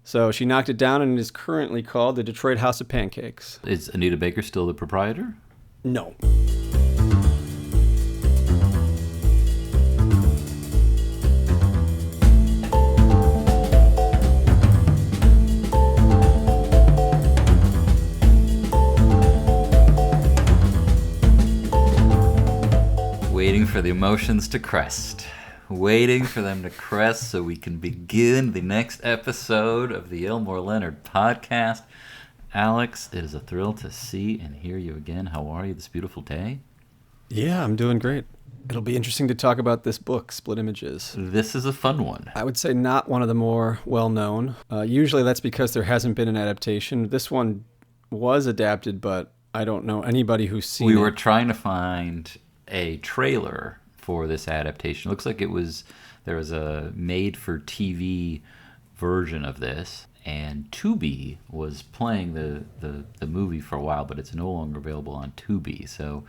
So she knocked it down and it is currently called the Detroit House of Pancakes. Is Anita Baker still the proprietor? No. Waiting for the emotions to crest. Waiting for them to crest so we can begin the next episode of the Elmore Leonard podcast. Alex, it is a thrill to see and hear you again. How are you this beautiful day? Yeah, I'm doing great. It'll be interesting to talk about this book, Split Images. This is a fun one. I would say not one of the more well-known. Usually that's because there hasn't been an adaptation. This one was adapted, but I don't know anybody who's seen it. We were trying to find a trailer for this adaptation. It looks like there was a made-for-TV version of this, and Tubi was playing the movie for a while, but it's no longer available on Tubi. So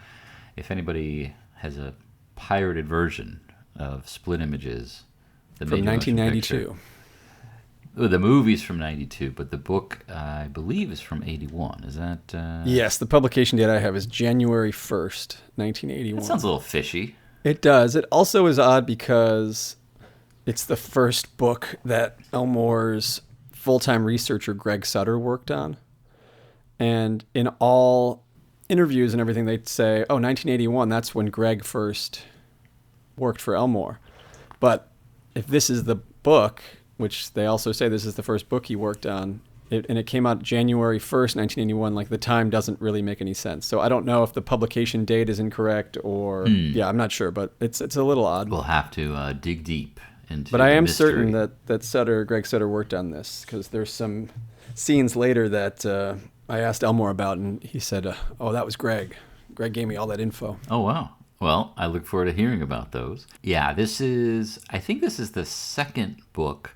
if anybody has a pirated version of Split Images, from 1992. The movie's from 92, but the book, I believe, is from 81. Is that... Yes, the publication date I have is January 1st, 1981. That sounds a little fishy. It does. It also is odd because it's the first book that Elmore's full-time researcher, Greg Sutter, worked on. And in all interviews and everything, they'd say, 1981, that's when Greg first worked for Elmore. But if this is the book, which they also say this is the first book he worked on, and it came out January 1st, 1981, like the time doesn't really make any sense. So I don't know if the publication date is incorrect or, I'm not sure, but it's a little odd. We'll have to dig deep into But I am mystery. certain that Greg Sutter worked on this, because there's some scenes later that I asked Elmore about, and he said, that was Greg. Greg gave me all that info. Oh, wow. Well, I look forward to hearing about those. Yeah, I think this is the second book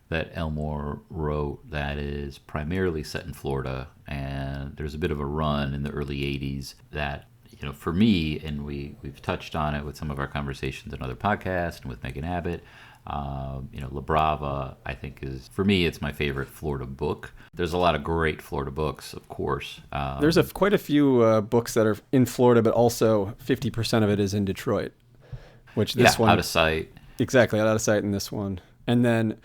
that Elmore wrote that is primarily set in Florida, and there's a bit of a run in the early 80s that, for me, and we've touched on it with some of our conversations in other podcasts and with Megan Abbott, La Brava, I think is, for me, it's my favorite Florida book. There's a lot of great Florida books, of course. There's quite a few books that are in Florida, but also 50% of it is in Detroit, which this one... Out of Sight. Exactly, Out of Sight in this one. And then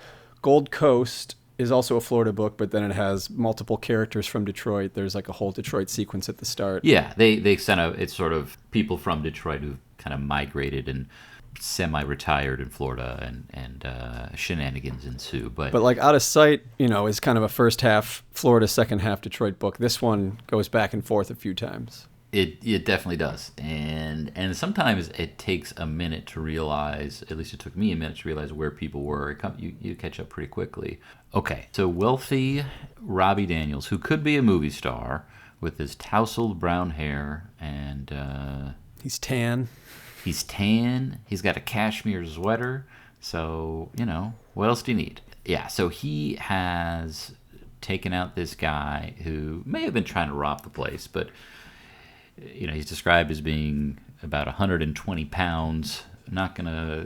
Gold Coast is also a Florida book, but then it has multiple characters from Detroit. There's like a whole Detroit sequence at the start. Yeah, it's sort of people from Detroit who kind of migrated and semi-retired in Florida, and shenanigans ensue. But like Out of Sight, is kind of a first half Florida, second half Detroit book. This one goes back and forth a few times. It definitely does, and sometimes it takes a minute to realize. At least it took me a minute to realize where people were. You catch up pretty quickly. Okay, so wealthy Robbie Daniels, who could be a movie star, with his tousled brown hair, and he's tan. He's tan. He's got a cashmere sweater. So what else do you need? Yeah, so he has taken out this guy who may have been trying to rob the place, but. He's described as being about 120 pounds, not gonna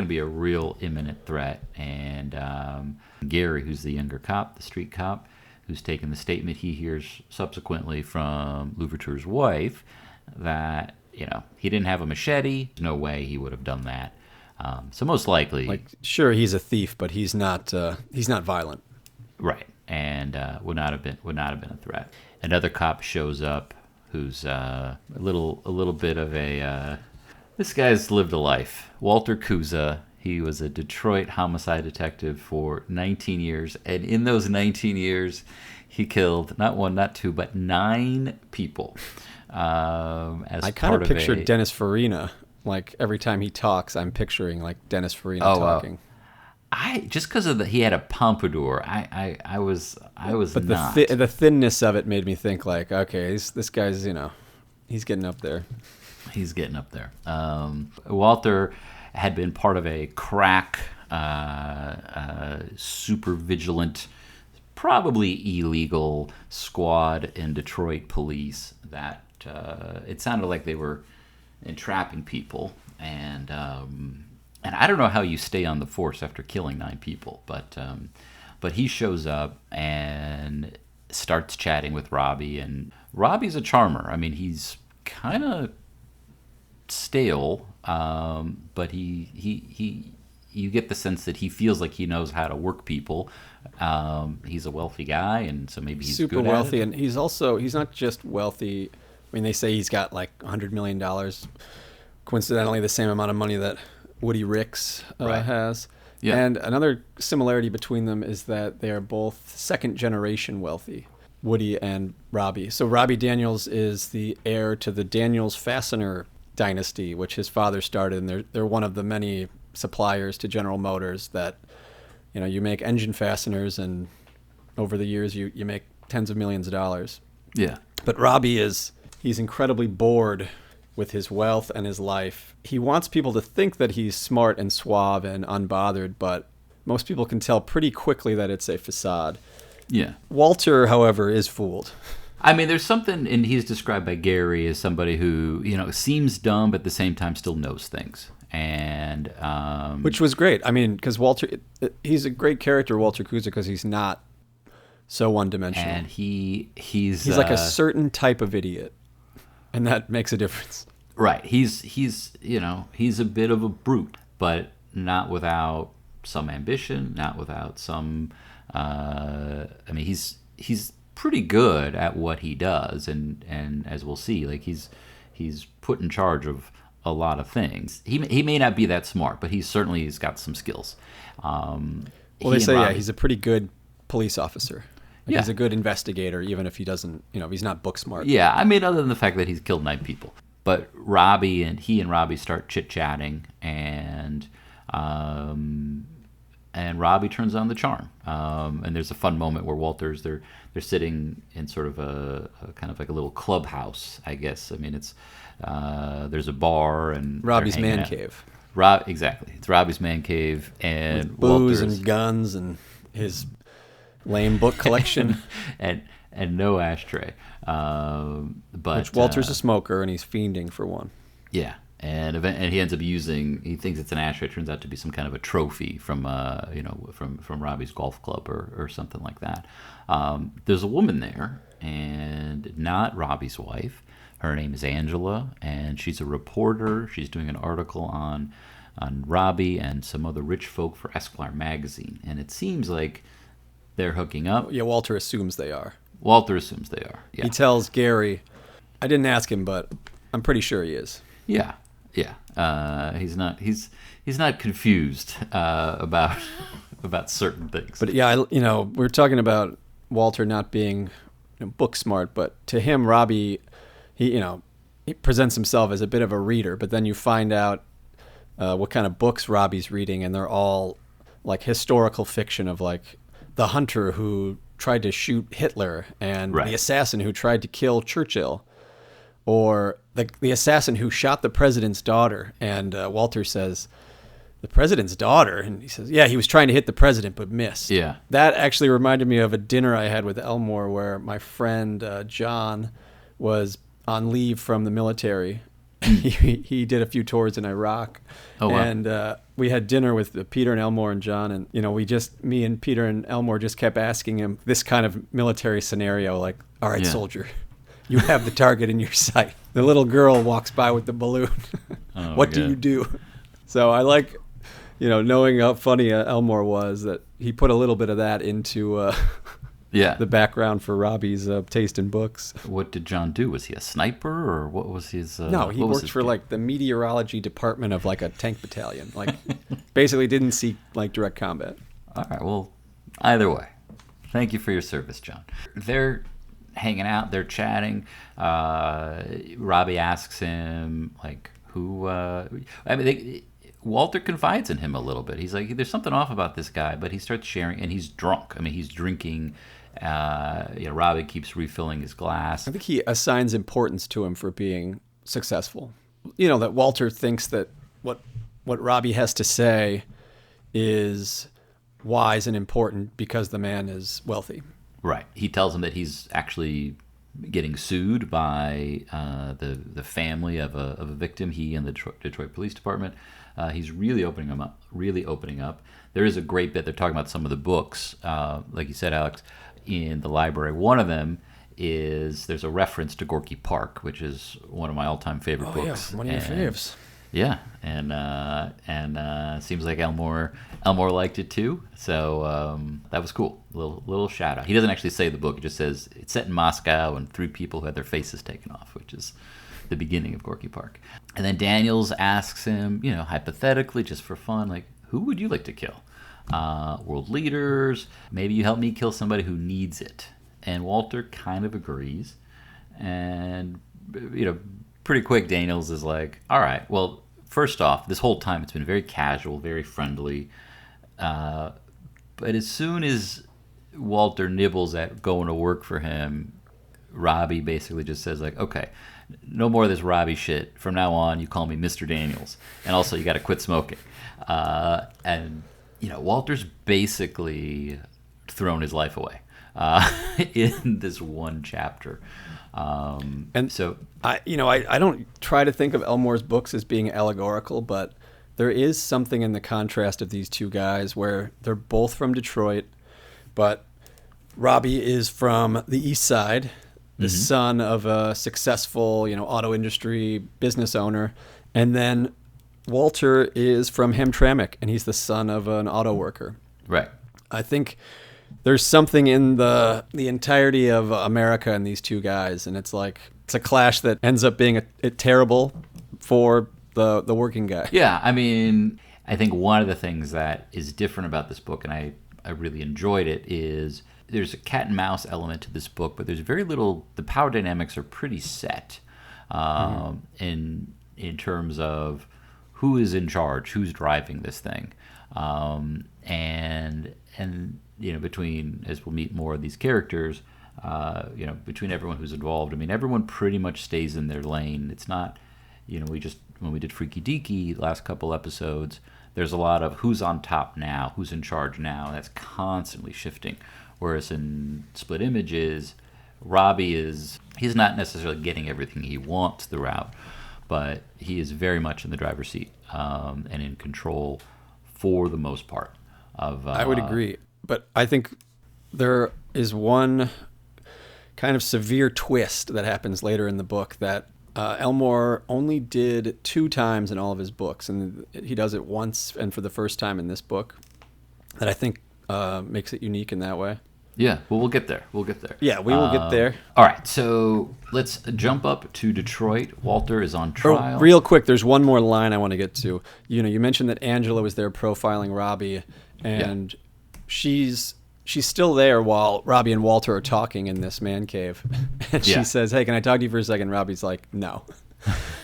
be a real imminent threat. And Gary, who's the younger cop, the street cop, who's taken the statement he hears subsequently from Louverture's wife that he didn't have a machete. There's no way he would have done that. So most likely, sure, he's a thief, but he's not violent, right? And would not have been a threat. Another cop shows up, who's a little bit of a... this guy's lived a life. Walter Kuza. He was a Detroit homicide detective for 19 years. And in those 19 years, he killed not one, not two, but 9 people. I kind of pictured Dennis Farina. Like, every time he talks, I'm picturing, Dennis Farina talking. Just because he had a pompadour, I was but not. The thinness of it made me think okay, this guy's he's getting up there. He's getting up there. Walter had been part of a crack, super vigilant, probably illegal squad in Detroit police that it sounded like they were entrapping people, and I don't know how you stay on the force after killing 9 people, but But he shows up and starts chatting with Robbie, and Robbie's a charmer. I mean, he's kind of stale, but he you get the sense that he feels like he knows how to work people. He's a wealthy guy, and so maybe he's super good wealthy, at it. and he's not just wealthy. I mean, they say he's got like $100 million, coincidentally the same amount of money that Woody Ricks Right. has. Yeah. And another similarity between them is that they are both second generation wealthy, Woody and Robbie. So Robbie Daniels is the heir to the Daniels Fastener dynasty, which his father started, and they're one of the many suppliers to General Motors that, you make engine fasteners, and over the years you make tens of millions of dollars. Yeah. But Robbie he's incredibly bored with his wealth and his life. He wants people to think that he's smart and suave and unbothered, but most people can tell pretty quickly that it's a facade. Yeah. Walter, however, is fooled. I mean, there's something, and he's described by Gary as somebody who, seems dumb, but at the same time still knows things. And Which was great. I mean, because Walter, he's a great character, Walter Kuza, because he's not so one-dimensional. and he's He's like a certain type of idiot, and that makes a difference. right. He's a bit of a brute, but not without some ambition, not without some. I mean, he's pretty good at what he does, and as we'll see, like he's put in charge of a lot of things. He may not be that smart, but he's got some skills. Well, He they and say, Robbie- he's a pretty good police officer. Like, Yeah. He's a good investigator, even if he doesn't, if he's not book smart. Yeah, I mean, other than the fact that he's killed 9 people. But he and Robbie start chit-chatting, and Robbie turns on the charm. And there's a fun moment where they're sitting in sort of a kind of like a little clubhouse, I guess. I mean, it's there's a bar and they're Robbie's hanging man out. cave. Exactly. It's Robbie's man cave, and With booze Walter's and guns and his lame book collection. and no ashtray. But Which Walter's a smoker, and he's fiending for one. yeah, and he ends up using. He thinks it's an ashtray. It turns out to be some kind of a trophy from from Robbie's golf club or something like that. There's a woman there, and not Robbie's wife. Her name is Angela, and she's a reporter. She's doing an article on Robbie and some other rich folk for Esquire magazine, and it seems like they're hooking up. Yeah, Walter assumes they are. Walter assumes they are. Yeah. He tells Gary, I didn't ask him, but I'm pretty sure he is. Yeah. He's not confused about certain things. But yeah, we're talking about Walter not being book smart, but to him, Robbie, he presents himself as a bit of a reader, but then you find out what kind of books Robbie's reading, and they're all like historical fiction of like the hunter who tried to shoot Hitler, and Right. the assassin who tried to kill Churchill, or the assassin who shot the president's daughter. And Walter says, the president's daughter? And he says, yeah, he was trying to hit the president but missed. Yeah. That actually reminded me of a dinner I had with Elmore where my friend John was on leave from the military. He did a few tours in Iraq. Oh, wow. And we had dinner with Peter and Elmore and John, and me and Peter and Elmore just kept asking him this kind of military scenario, like, all right, Yeah. soldier, you have the target in your sight. The little girl walks by with the balloon. Oh, What do God. you do? So I like, knowing how funny Elmore was, that he put a little bit of that into Yeah. the background for Robbie's taste in books. What did John do? Was he a sniper, or what was his? No, he what was worked his for gig? like the meteorology department of like a tank battalion. Like, basically didn't see like direct combat. All right. Well, either way, thank you for your service, John. They're hanging out. They're chatting. Robbie asks him like, "Who?" Walter confides in him a little bit. He's like, "There's something off about this guy," but he starts sharing, and he's drunk. I mean, he's drinking. Robbie keeps refilling his glass. I think he assigns importance to him for being successful. That Walter thinks that what Robbie has to say is wise and important because the man is wealthy. Right. He tells him that he's actually getting sued by the family of a victim. He and the Detroit Police Department. He's really opening them up. Really opening up. There is a great bit. They're talking about some of the books, like you said, Alex, in the library. One of them is there's a reference to Gorky Park, which is one of my all-time favorite books. Yeah, one of your faves. Yeah, and seems like Elmore liked it too. So that was cool. Little shout out. He doesn't actually say the book. He just says it's set in Moscow and 3 people who had their faces taken off, which is the beginning of Gorky Park. And then Daniels asks him, hypothetically, just for fun, like, who would you like to kill? World leaders. Maybe you help me kill somebody who needs it. And Walter kind of agrees. And pretty quick, Daniels is like, all right, well, first off, this whole time it's been very casual, very friendly. But as soon as Walter nibbles at going to work for him, Robbie basically just says, like, okay, no more of this Robbie shit. From now on, you call me Mr. Daniels. And also, you got to quit smoking. And Walter's basically thrown his life away in this one chapter. And so I don't try to think of Elmore's books as being allegorical, but there is something in the contrast of these two guys where they're both from Detroit, but Robbie is from the East Side, the son of a successful, auto industry business owner, and then Walter is from Hamtramck, and he's the son of an auto worker. Right. I think there's something in the entirety of America in these two guys, and it's a clash that ends up being a terrible for the working guy. Yeah, I mean, I think one of the things that is different about this book, and I really enjoyed it, is there's a cat and mouse element to this book, but there's very little. The power dynamics are pretty set in terms of who is in charge, who's driving this thing, and between, as we'll meet more of these characters, between everyone who's involved, I mean, everyone pretty much stays in their lane. It's not, when we did Freaky Deaky last couple episodes, there's a lot of who's on top now, who's in charge now, and that's constantly shifting. Whereas in Split Images, Robbie he's not necessarily getting everything he wants throughout, but he is very much in the driver's seat and in control for the most part. I would agree, but I think there is one kind of severe twist that happens later in the book that Elmore only did 2 times in all of his books, and he does it once and for the first time in this book, that I think makes it unique in that way. Yeah, well, we'll get there. Yeah, we will get there. All right, so let's jump up to Detroit. Walter is on trial. Real quick, there's one more line I want to get to. You mentioned that Angela was there profiling Robbie, and she's still there while Robbie and Walter are talking in this man cave. And she says, hey, can I talk to you for a second? Robbie's like, no.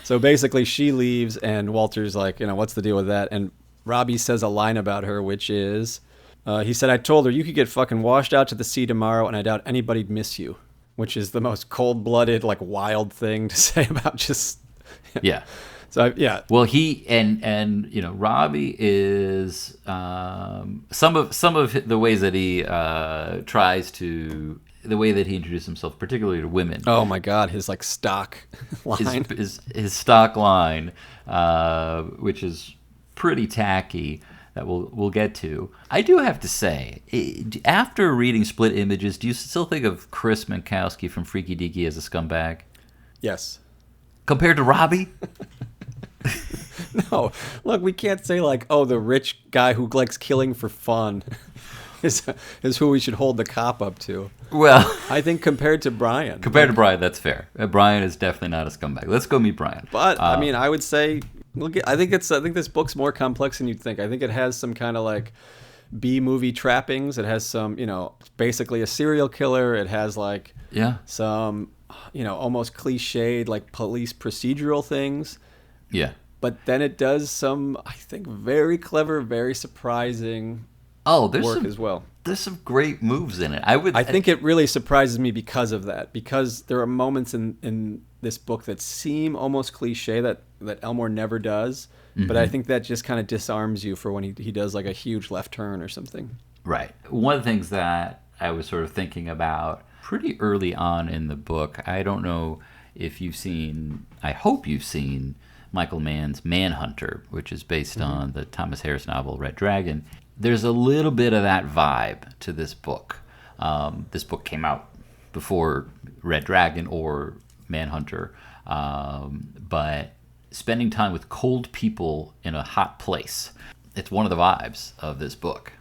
So basically she leaves, and Walter's like, what's the deal with that? And Robbie says a line about her, which is... he said, I told her you could get fucking washed out to the sea tomorrow and I doubt anybody'd miss you, which is the most cold-blooded, wild thing to say about just... Yeah. So, yeah. Well, he and Robbie is some of the ways that he tries to... The way that he introduced himself, particularly to women. Oh, my God. His, stock line. His stock line, which is pretty tacky, that we'll get to. I do have to say, after reading Split Images, do you still think of Chris Mankowski from Freaky Deaky as a scumbag? Yes. Compared to Robbie? No. Look, we can't say the rich guy who likes killing for fun is who we should hold the cop up to. Well, I think compared to Bryan. Compared to Bryan, that's fair. Bryan is definitely not a scumbag. Let's go meet Bryan. But I would say... I think this book's more complex than you'd think. I think it has some kind of B-movie trappings. It has some, basically a serial killer. It has some, almost cliched police procedural things. Yeah. But then it does some, I think, very clever, very surprising work as well. There's some great moves in it. I think it really surprises me because of that. Because there are moments in this book that seem almost cliche that Elmore never does. Mm-hmm. But I think that just kind of disarms you for when he does a huge left turn or something. Right. One of the things that I was sort of thinking about pretty early on in the book, I don't know if you've seen, I hope you've seen Michael Mann's Manhunter, which is based on the Thomas Harris novel Red Dragon. There's a little bit of that vibe to this book. This book came out before Red Dragon or Manhunter, but spending time with cold people in a hot place. It's one of the vibes of this book.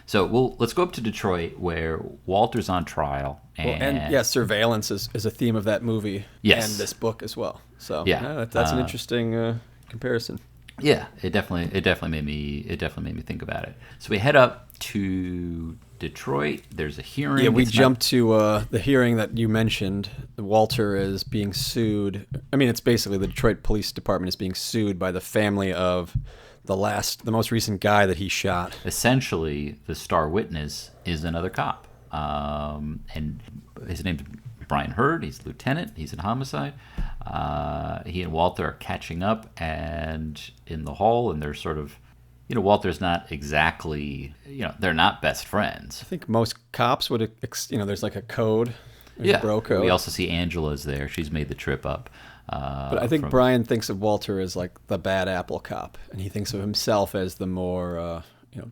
So let's go up to Detroit, where Walter's on trial. And surveillance is a theme of that movie. Yes. And this book as well. So yeah, that's an interesting comparison. Yeah, it definitely made me think about it. So we head up to Detroit. There's a hearing. Yeah, we jump to the hearing that you mentioned. Walter is being sued. I mean, it's basically the Detroit Police Department is being sued by the family of the most recent guy that he shot. Essentially, the star witness is another cop, and his name's Bryan Hurd. He's a lieutenant. He's in homicide. He and Walter are catching up, and in the hall, and they're sort of, Walter's not exactly, they're not best friends. I think most cops would, there's like a code. Yeah. A bro code. We also see Angela's there. She's made the trip up. But I think Bryan thinks of Walter as like the bad apple cop, and he thinks of himself as the more,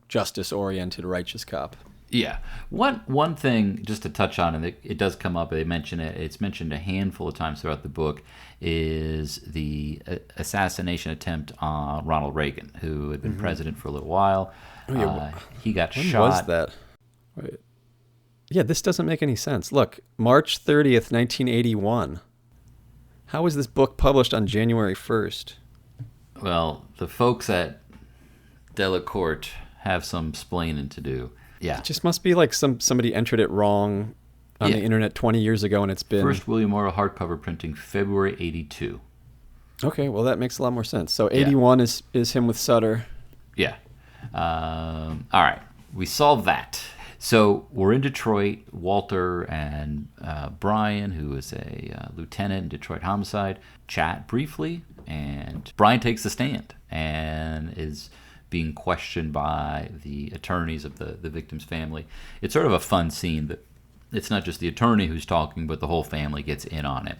justice-oriented, righteous cop. Yeah. One thing, just to touch on, and it does come up, they mention it, it's mentioned a handful of times throughout the book, is the assassination attempt on Ronald Reagan, who had been president for a little while. Oh, yeah. He got when shot. When was that? Wait. Yeah, this doesn't make any sense. Look, March 30th, 1981. How was this book published on January 1st? Well, the folks at Delacorte have some splaining to do. Yeah. It just must be like somebody entered it wrong on the internet 20 years ago, and it's been... First William Morrow hardcover printing, February 82. Okay, well, that makes a lot more sense. So 81 is him with Sutter. Yeah. All right. We solved that. So we're in Detroit. Walter and Bryan, who is a lieutenant in Detroit homicide, chat briefly, and Bryan takes the stand and is being questioned by the attorneys of the victim's family. It's sort of a fun scene that it's not just the attorney who's talking, but the whole family gets in on it.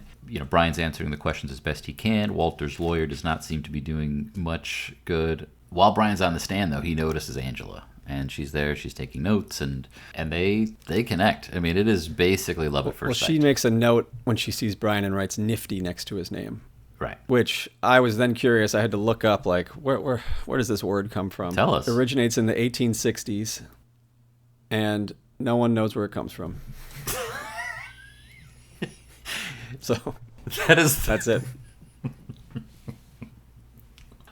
Bryan's answering the questions as best he can. Walter's lawyer does not seem to be doing much good. While Bryan's on the stand, though, he notices Angela. And she's there, she's taking notes, and they connect. I mean, it is basically love at first sight. Well, she makes a note when she sees Bryan and writes "nifty" next to his name. Right. Which I was then curious. I had to look up, like, where does this word come from? Tell us. It originates in the 1860s, and no one knows where it comes from. So that's it.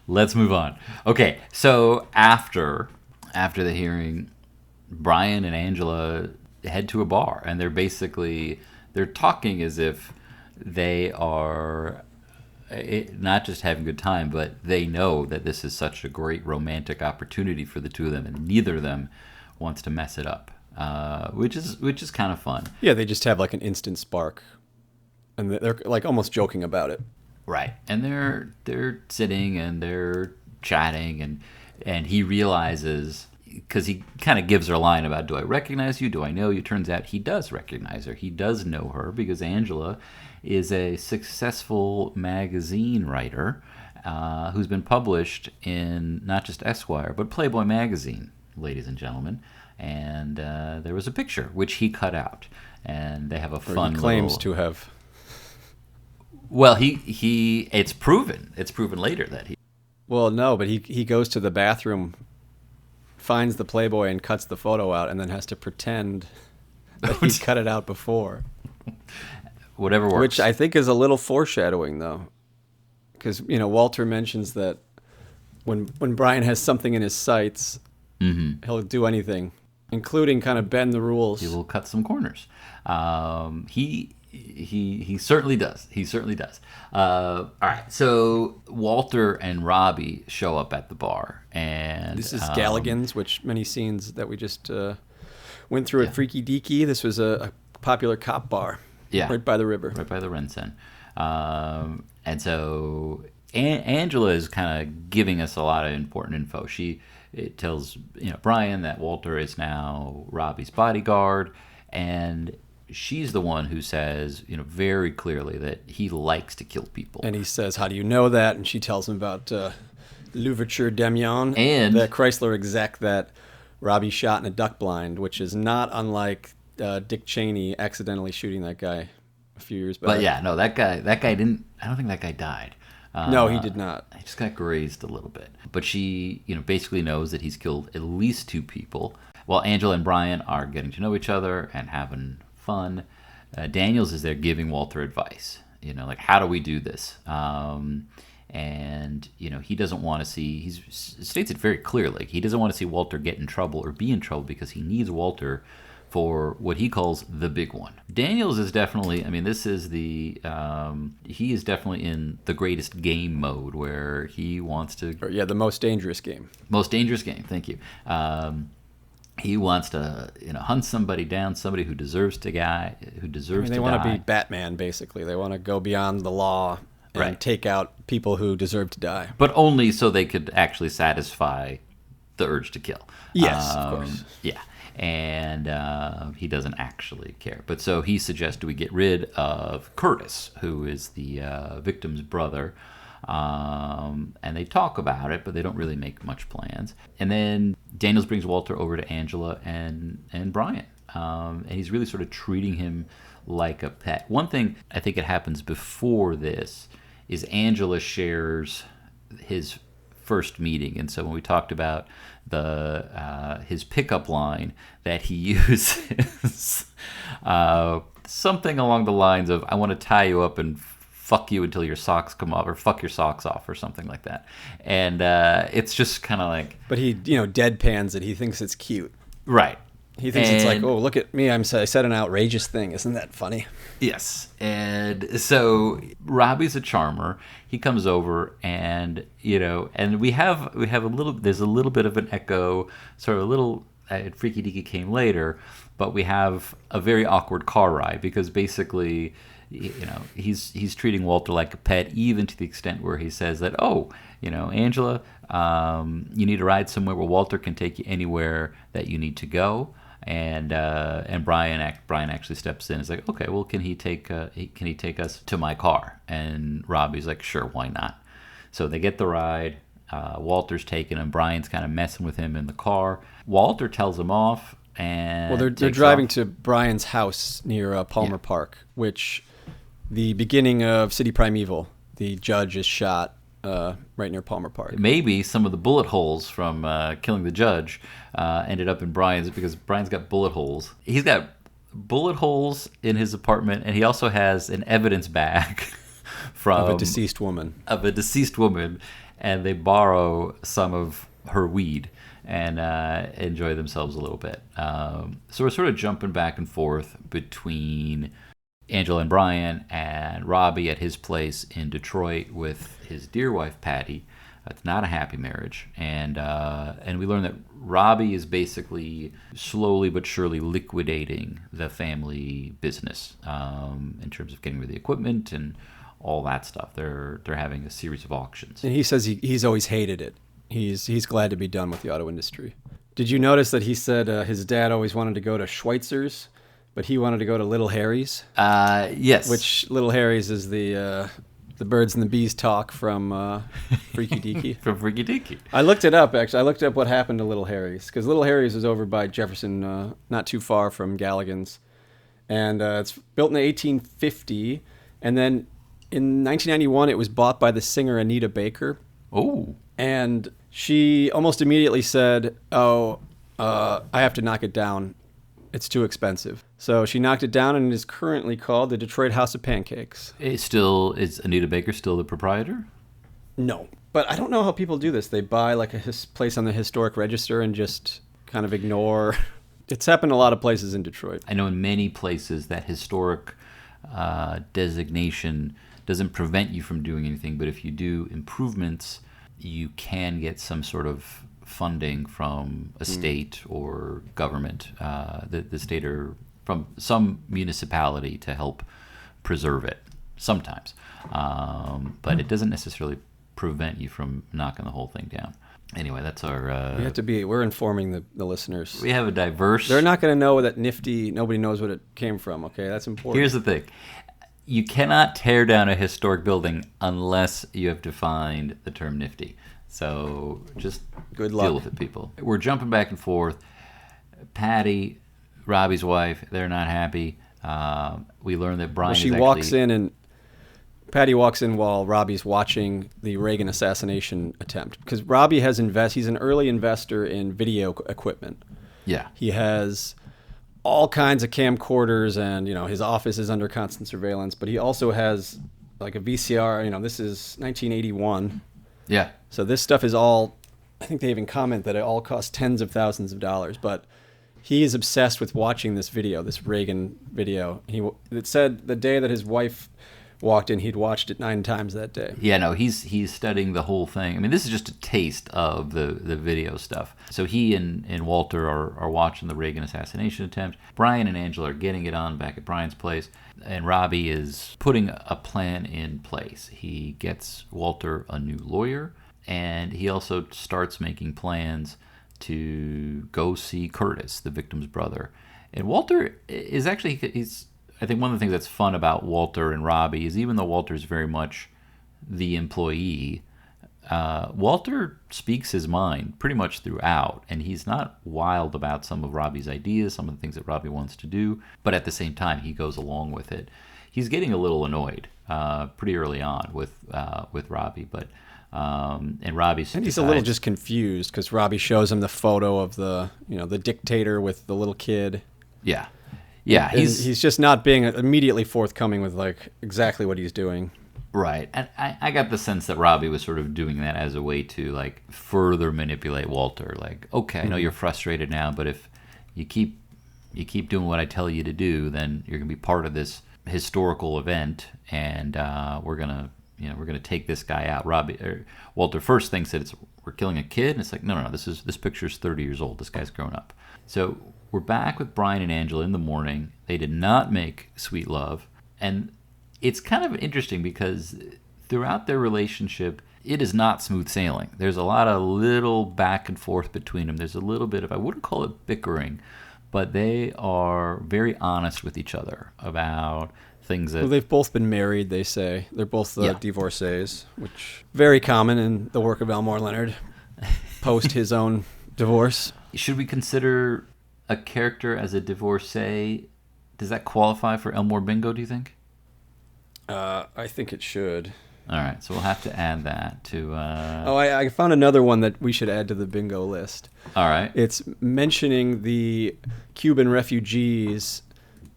Let's move on. Okay, so after the hearing, Bryan and Angela head to a bar, and they're talking as if they are not just having a good time, but they know that this is such a great romantic opportunity for the two of them, and neither of them wants to mess it up, which is kind of fun. Yeah, they just have like an instant spark, and they're like almost joking about it. Right, and they're sitting and they're chatting, and he realizes, because he kind of gives her a line about, do I recognize you? Do I know you? Turns out he does recognize her. He does know her because Angela is a successful magazine writer who's been published in not just Esquire, but Playboy magazine, ladies and gentlemen. And there was a picture, which he cut out. And they have a fun he claims to have. Well, it's proven. It's proven later that he... Well, no, but he goes to the bathroom, finds the Playboy and cuts the photo out, and then has to pretend that he cut it out before. Whatever works. Which I think is a little foreshadowing, though. Because, Walter mentions that when Bryan has something in his sights, he'll do anything, including kind of bend the rules. He will cut some corners. He certainly does. He certainly does. All right. So Walter and Robbie show up at the bar, and this is Galligan's, which many scenes that we just went through at Freaky Deaky. This was a popular cop bar. Yeah. Right by the river. Right by the Rensen. And so Angela is kind of giving us a lot of important info. It tells Bryan that Walter is now Robbie's bodyguard, and she's the one who says, very clearly that he likes to kill people. And he says, how do you know that? And she tells him about Louverture Demion, and the Chrysler exec that Robbie shot in a duck blind, which is not unlike Dick Cheney accidentally shooting that guy a few years back. But yeah, no, that guy didn't. I don't think that guy died. No, he did not. He just got grazed a little bit. But she, basically knows that he's killed at least 2 people. While Angela and Bryan are getting to know each other and having fun, Daniels is there giving Walter advice. Like, how do we do this? And he doesn't want to see. He states it very clearly. He doesn't want to see Walter get in trouble or be in trouble because he needs Walter for what he calls the big one. Daniels is definitely, this is he is definitely in the greatest game mode where he wants to... the most dangerous game. Most dangerous game, thank you. He wants to, hunt somebody down, somebody who deserves to die. They want to be Batman, basically. They want to go beyond the law and take out people who deserve to die. But only so they could actually satisfy the urge to kill. Yes, of course. Yeah. And he doesn't actually care. But so he suggests we get rid of Curtis, who is the victim's brother. And they talk about it, but they don't really make much plans. And then Daniels brings Walter over to Angela and Bryan. And he's really sort of treating him like a pet. One thing I think it happens before this is Angela shares his first meeting. And so when we talked about his pickup line that he uses, something along the lines of, I want to tie you up and fuck you until your socks come off, or fuck your socks off, or something like that. And it's just kind of like... But he, deadpans it. He thinks it's cute. Right. He thinks it's like, oh, look at me. I said an outrageous thing. Isn't that funny? Yes. And so Robbie's a charmer. He comes over and, and we have there's a little bit of an echo, sort of a little, Freaky Deaky came later, but we have a very awkward car ride because basically, he's treating Walter like a pet, even to the extent where he says that, Angela, you need to ride somewhere where Walter can take you anywhere that you need to go. And Bryan actually steps in. He's like, okay, well, can he take us to my car? And Robbie's like, sure, why not? So they get the ride. Walter's taking him. Bryan's kind of messing with him in the car. Walter tells him off, and they're driving to Bryan's house near Palmer Park, which the beginning of City Primeval, the judge is shot right near Palmer Park. Maybe some of the bullet holes from killing the judge ended up in Bryan's, because Bryan's got bullet holes. He's got bullet holes in his apartment, and he also has an evidence bag from of a deceased woman. And they borrow some of her weed and enjoy themselves a little bit. So we're sort of jumping back and forth between Angela and Bryan and Robbie at his place in Detroit with his dear wife Patty. It's not a happy marriage, and we learn that Robbie is basically slowly but surely liquidating the family business in terms of getting rid of the equipment and all that stuff. They're having a series of auctions. And he says he's always hated it. He's glad to be done with the auto industry. Did you notice that he said his dad always wanted to go to Schweitzer's, but he wanted to go to Little Harry's? Yes. Which Little Harry's is the birds and the bees talk from Freaky Deaky. From Freaky Deaky. I looked it up, actually. I looked up what happened to Little Harry's, because Little Harry's is over by Jefferson, not too far from Galligan's. And it's built in 1850, and then in 1991 it was bought by the singer Anita Baker. Oh. And she almost immediately said, I have to knock it down. It's too expensive. So she knocked it down, and it is currently called the Detroit House of Pancakes. Is Anita Baker still the proprietor? No. But I don't know how people do this. They buy like a place on the historic register and just kind of ignore. It's happened a lot of places in Detroit. I know in many places that historic designation doesn't prevent you from doing anything, but if you do improvements, you can get some sort of funding from a state or government, the state or from some municipality to help preserve it sometimes. But it doesn't necessarily prevent you from knocking the whole thing down. Anyway, that's our... We're informing the listeners. We have a diverse... They're not going to know that nifty, nobody knows what it came from, okay? That's important. Here's the thing. You cannot tear down a historic building unless you have defined the term nifty. So just Good luck. Deal with it, people. We're jumping back and forth. Patty, Robbie's wife, they're not happy. We learn that Brian walks in and Patty walks in while Robbie's watching the Reagan assassination attempt. Because Robbie he's an early investor in video equipment. Yeah. He has all kinds of camcorders and, his office is under constant surveillance. But he also has like a VCR, this is 1981. Yeah. So this stuff is all, I think they even comment that it all costs tens of thousands of dollars. But he is obsessed with watching this video, this Reagan video. It said the day that his wife walked in, he'd watched it 9 times that day. Yeah, no, he's studying the whole thing. I mean, this is just a taste of the video stuff. So he and Walter are watching the Reagan assassination attempt. Brian and Angela are getting it on back at Brian's place. And Robbie is putting a plan in place. He gets Walter a new lawyer, and he also starts making plans to go see Curtis, the victim's brother. And Walter is actually, I think one of the things that's fun about Walter and Robbie is even though Walter's very much the employee, Walter speaks his mind pretty much throughout, and he's not wild about some of Robbie's ideas, some of the things that Robbie wants to do, but at the same time, he goes along with it. He's getting a little annoyed pretty early on with Robbie, but and Robbie's and he's a little just confused because Robbie shows him the photo of the dictator with the little kid. Yeah. Yeah, he's just not being immediately forthcoming with like exactly what he's doing. Right, and I got the sense that Robbie was sort of doing that as a way to like further manipulate Walter. Like, okay, I know you're frustrated now, but if you keep doing what I tell you to do, then you're gonna be part of this historical event, and we're gonna take this guy out. Walter first thinks that we're killing a kid, and it's like no, this picture's 30 years old. This guy's grown up. So we're back with Brian and Angela in the morning. They did not make sweet love, and it's kind of interesting because throughout their relationship, it is not smooth sailing. There's a lot of little back and forth between them. There's a little bit of, I wouldn't call it bickering, but they are very honest with each other about things that... Well, they've both been married, they say. They're both divorcees, which very common in the work of Elmore Leonard, post his own divorce. Should we consider a character as a divorcee? Does that qualify for Elmore Bingo, do you think? I think it should. All right, so we'll have to add that to... I found another one that we should add to the bingo list. All right. It's mentioning the Cuban refugees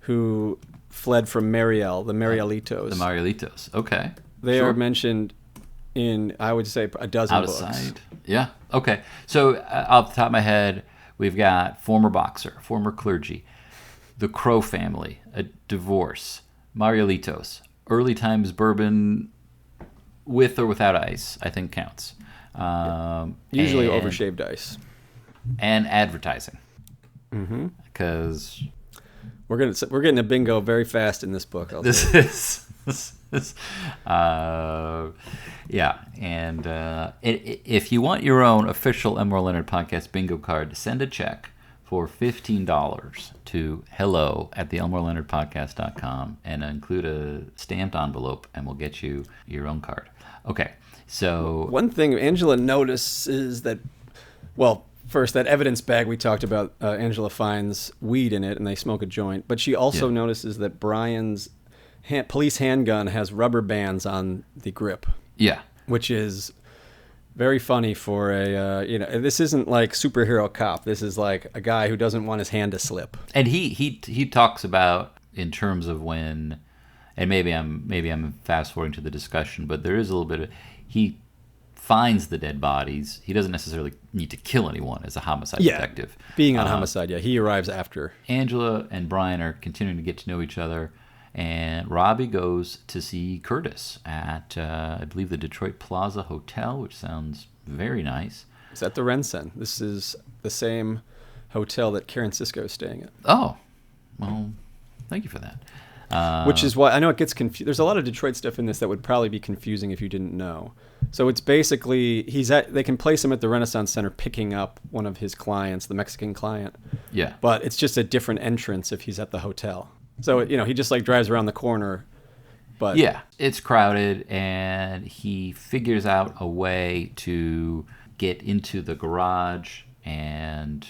who fled from Mariel, the Marielitos. The Marielitos, okay. They are mentioned in, I would say, a dozen books. Yeah, okay. So off the top of my head, we've got former boxer, former clergy, the Crow family, a divorce, Marielitos, early times bourbon with or without ice, I think counts. Usually overshaved ice. And advertising. Because we're getting a bingo very fast in this book. Yeah, and if you want your own official Elmore Leonard podcast bingo card, send a check for $15 to hello@theelmoreleonardpodcast.com and include a stamped envelope, and we'll get you your own card. Okay, so... One thing Angela notices that, first, that evidence bag we talked about, Angela finds weed in it, and they smoke a joint. But she also notices that Brian's police handgun has rubber bands on the grip. Yeah. Which is... very funny for this isn't like superhero cop. This is like a guy who doesn't want his hand to slip. And he talks about in terms of when, and maybe I'm fast forwarding to the discussion, but there is a little bit of, he finds the dead bodies. He doesn't necessarily need to kill anyone as a homicide detective. Being on homicide, he arrives after. Angela and Brian are continuing to get to know each other. And Robbie goes to see Curtis at, I believe, the Detroit Plaza Hotel, which sounds very nice. It's at the Rensen. This is the same hotel that Karen Sisko is staying at. Oh, well, thank you for that. Which is why I know it gets confused. There's a lot of Detroit stuff in this that would probably be confusing if you didn't know. So it's basically they can place him at the Renaissance Center picking up one of his clients, the Mexican client. Yeah. But it's just a different entrance if he's at the hotel. So, he just like drives around the corner. But yeah, it's crowded, and he figures out a way to get into the garage and,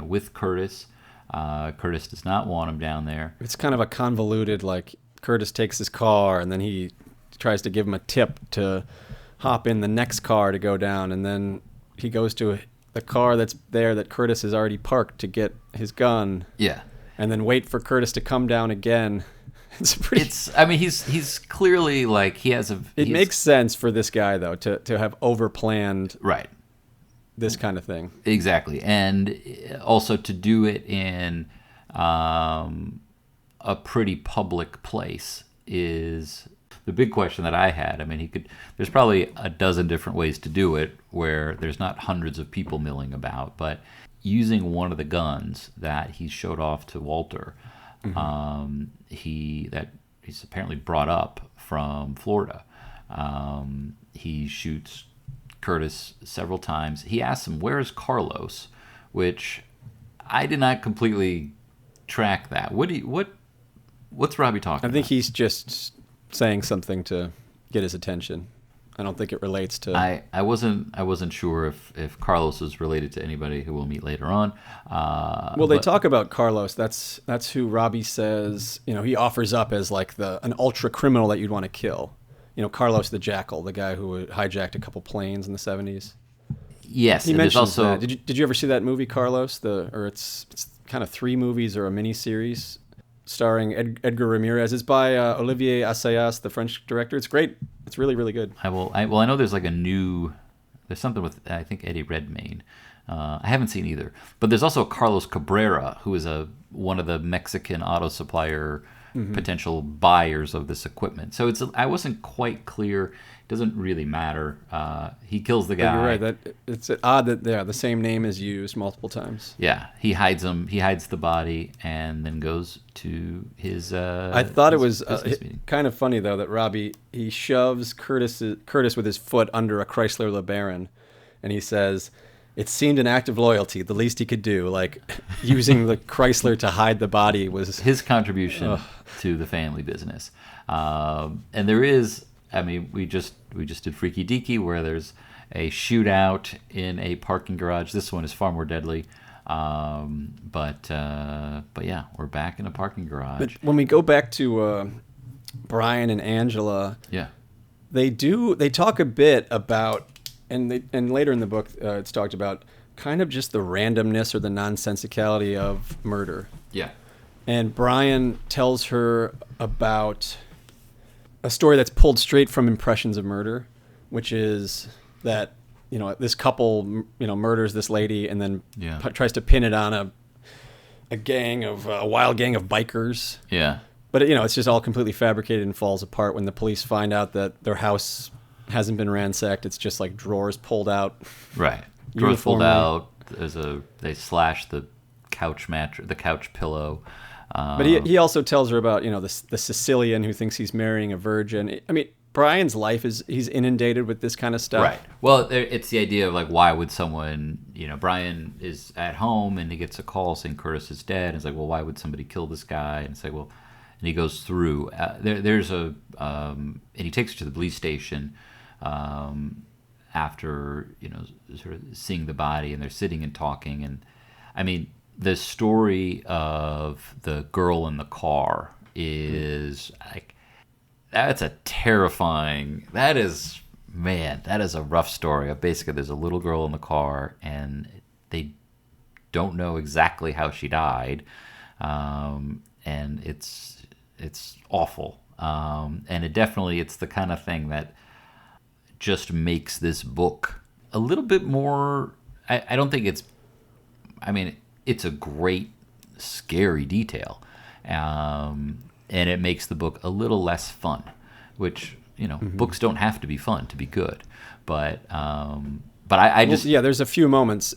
with Curtis. Curtis does not want him down there. It's kind of a convoluted, like, Curtis takes his car, and then he tries to give him a tip to hop in the next car to go down, and then he goes to the car that's there that Curtis has already parked to get his gun. Yeah. And then wait for Curtis to come down again. He's clearly, like, It makes sense for this guy, though, to have overplanned right. this kind of thing. Exactly. And also to do it in a pretty public place is the big question that I had. I mean, there's probably a dozen different ways to do it where there's not hundreds of people milling about, but using one of the guns that he showed off to Walter, he's apparently brought up from Florida. He shoots Curtis several times. He asks him, "Where's Carlos?" Which I did not completely track that. What's Robbie talking about? I think he's just saying something to get his attention. I don't think it relates to. I wasn't sure if Carlos is related to anybody who we'll meet later on. They talk about Carlos. That's who Robbie says. He offers up as like an ultra criminal that you'd want to kill. Carlos the Jackal, the guy who hijacked a couple planes in the 70s. Yes, he mentions that. Did you ever see that movie Carlos? It's kind of 3 movies or a mini series starring Edgar Ramirez. It's by Olivier Assayas, the French director. It's great. It's really, really good. I know there's like there's something with, I think, Eddie Redmayne. I haven't seen either. But there's also Carlos Cabrera, who is one of the Mexican auto supplier potential buyers of this equipment. So I wasn't quite clear. It doesn't really matter. He kills the guy. You're right. It's odd that the same name is used multiple times. Yeah, he hides him. He hides the body and then goes to his. I thought it was kind of funny though that Robbie he shoves Curtis with his foot under a Chrysler LeBaron, and he says, "It seemed an act of loyalty, the least he could do." Like using the Chrysler to hide the body was his contribution to the family business. And there is. I mean, we just did Freaky Deaky, where there's a shootout in a parking garage. This one is far more deadly. But yeah, we're back in a parking garage. But when we go back to Brian and Angela, yeah, they talk a bit about, and later in the book it's talked about kind of just the randomness or the nonsensicality of murder. Yeah. And Brian tells her about a story that's pulled straight from Impressions of Murder, which is that this couple murders this lady and then tries to pin it on a wild gang of bikers. Yeah. But it's just all completely fabricated and falls apart when the police find out that their house hasn't been ransacked. It's just like drawers pulled out. Right. Drawers pulled out. They slash the couch the couch pillow. But he also tells her about the Sicilian who thinks he's marrying a virgin. I mean, Brian's life he's inundated with this kind of stuff. Right. Well, it's the idea of like, why would someone, Brian is at home and he gets a call saying Curtis is dead. And it's like, well, why would somebody kill this guy? And it's like, well, and he goes through. There's and he takes her to the police station after sort of seeing the body, and they're sitting and talking. And I mean, the story of the girl in the car is like, that's a terrifying, that is a rough story. Basically, there's a little girl in the car and they don't know exactly how she died. And it's awful. And it's the kind of thing that just makes this book a little bit more, I don't think it's a great, scary detail. And it makes the book a little less fun, which, books don't have to be fun to be good. But I just... there's a few moments.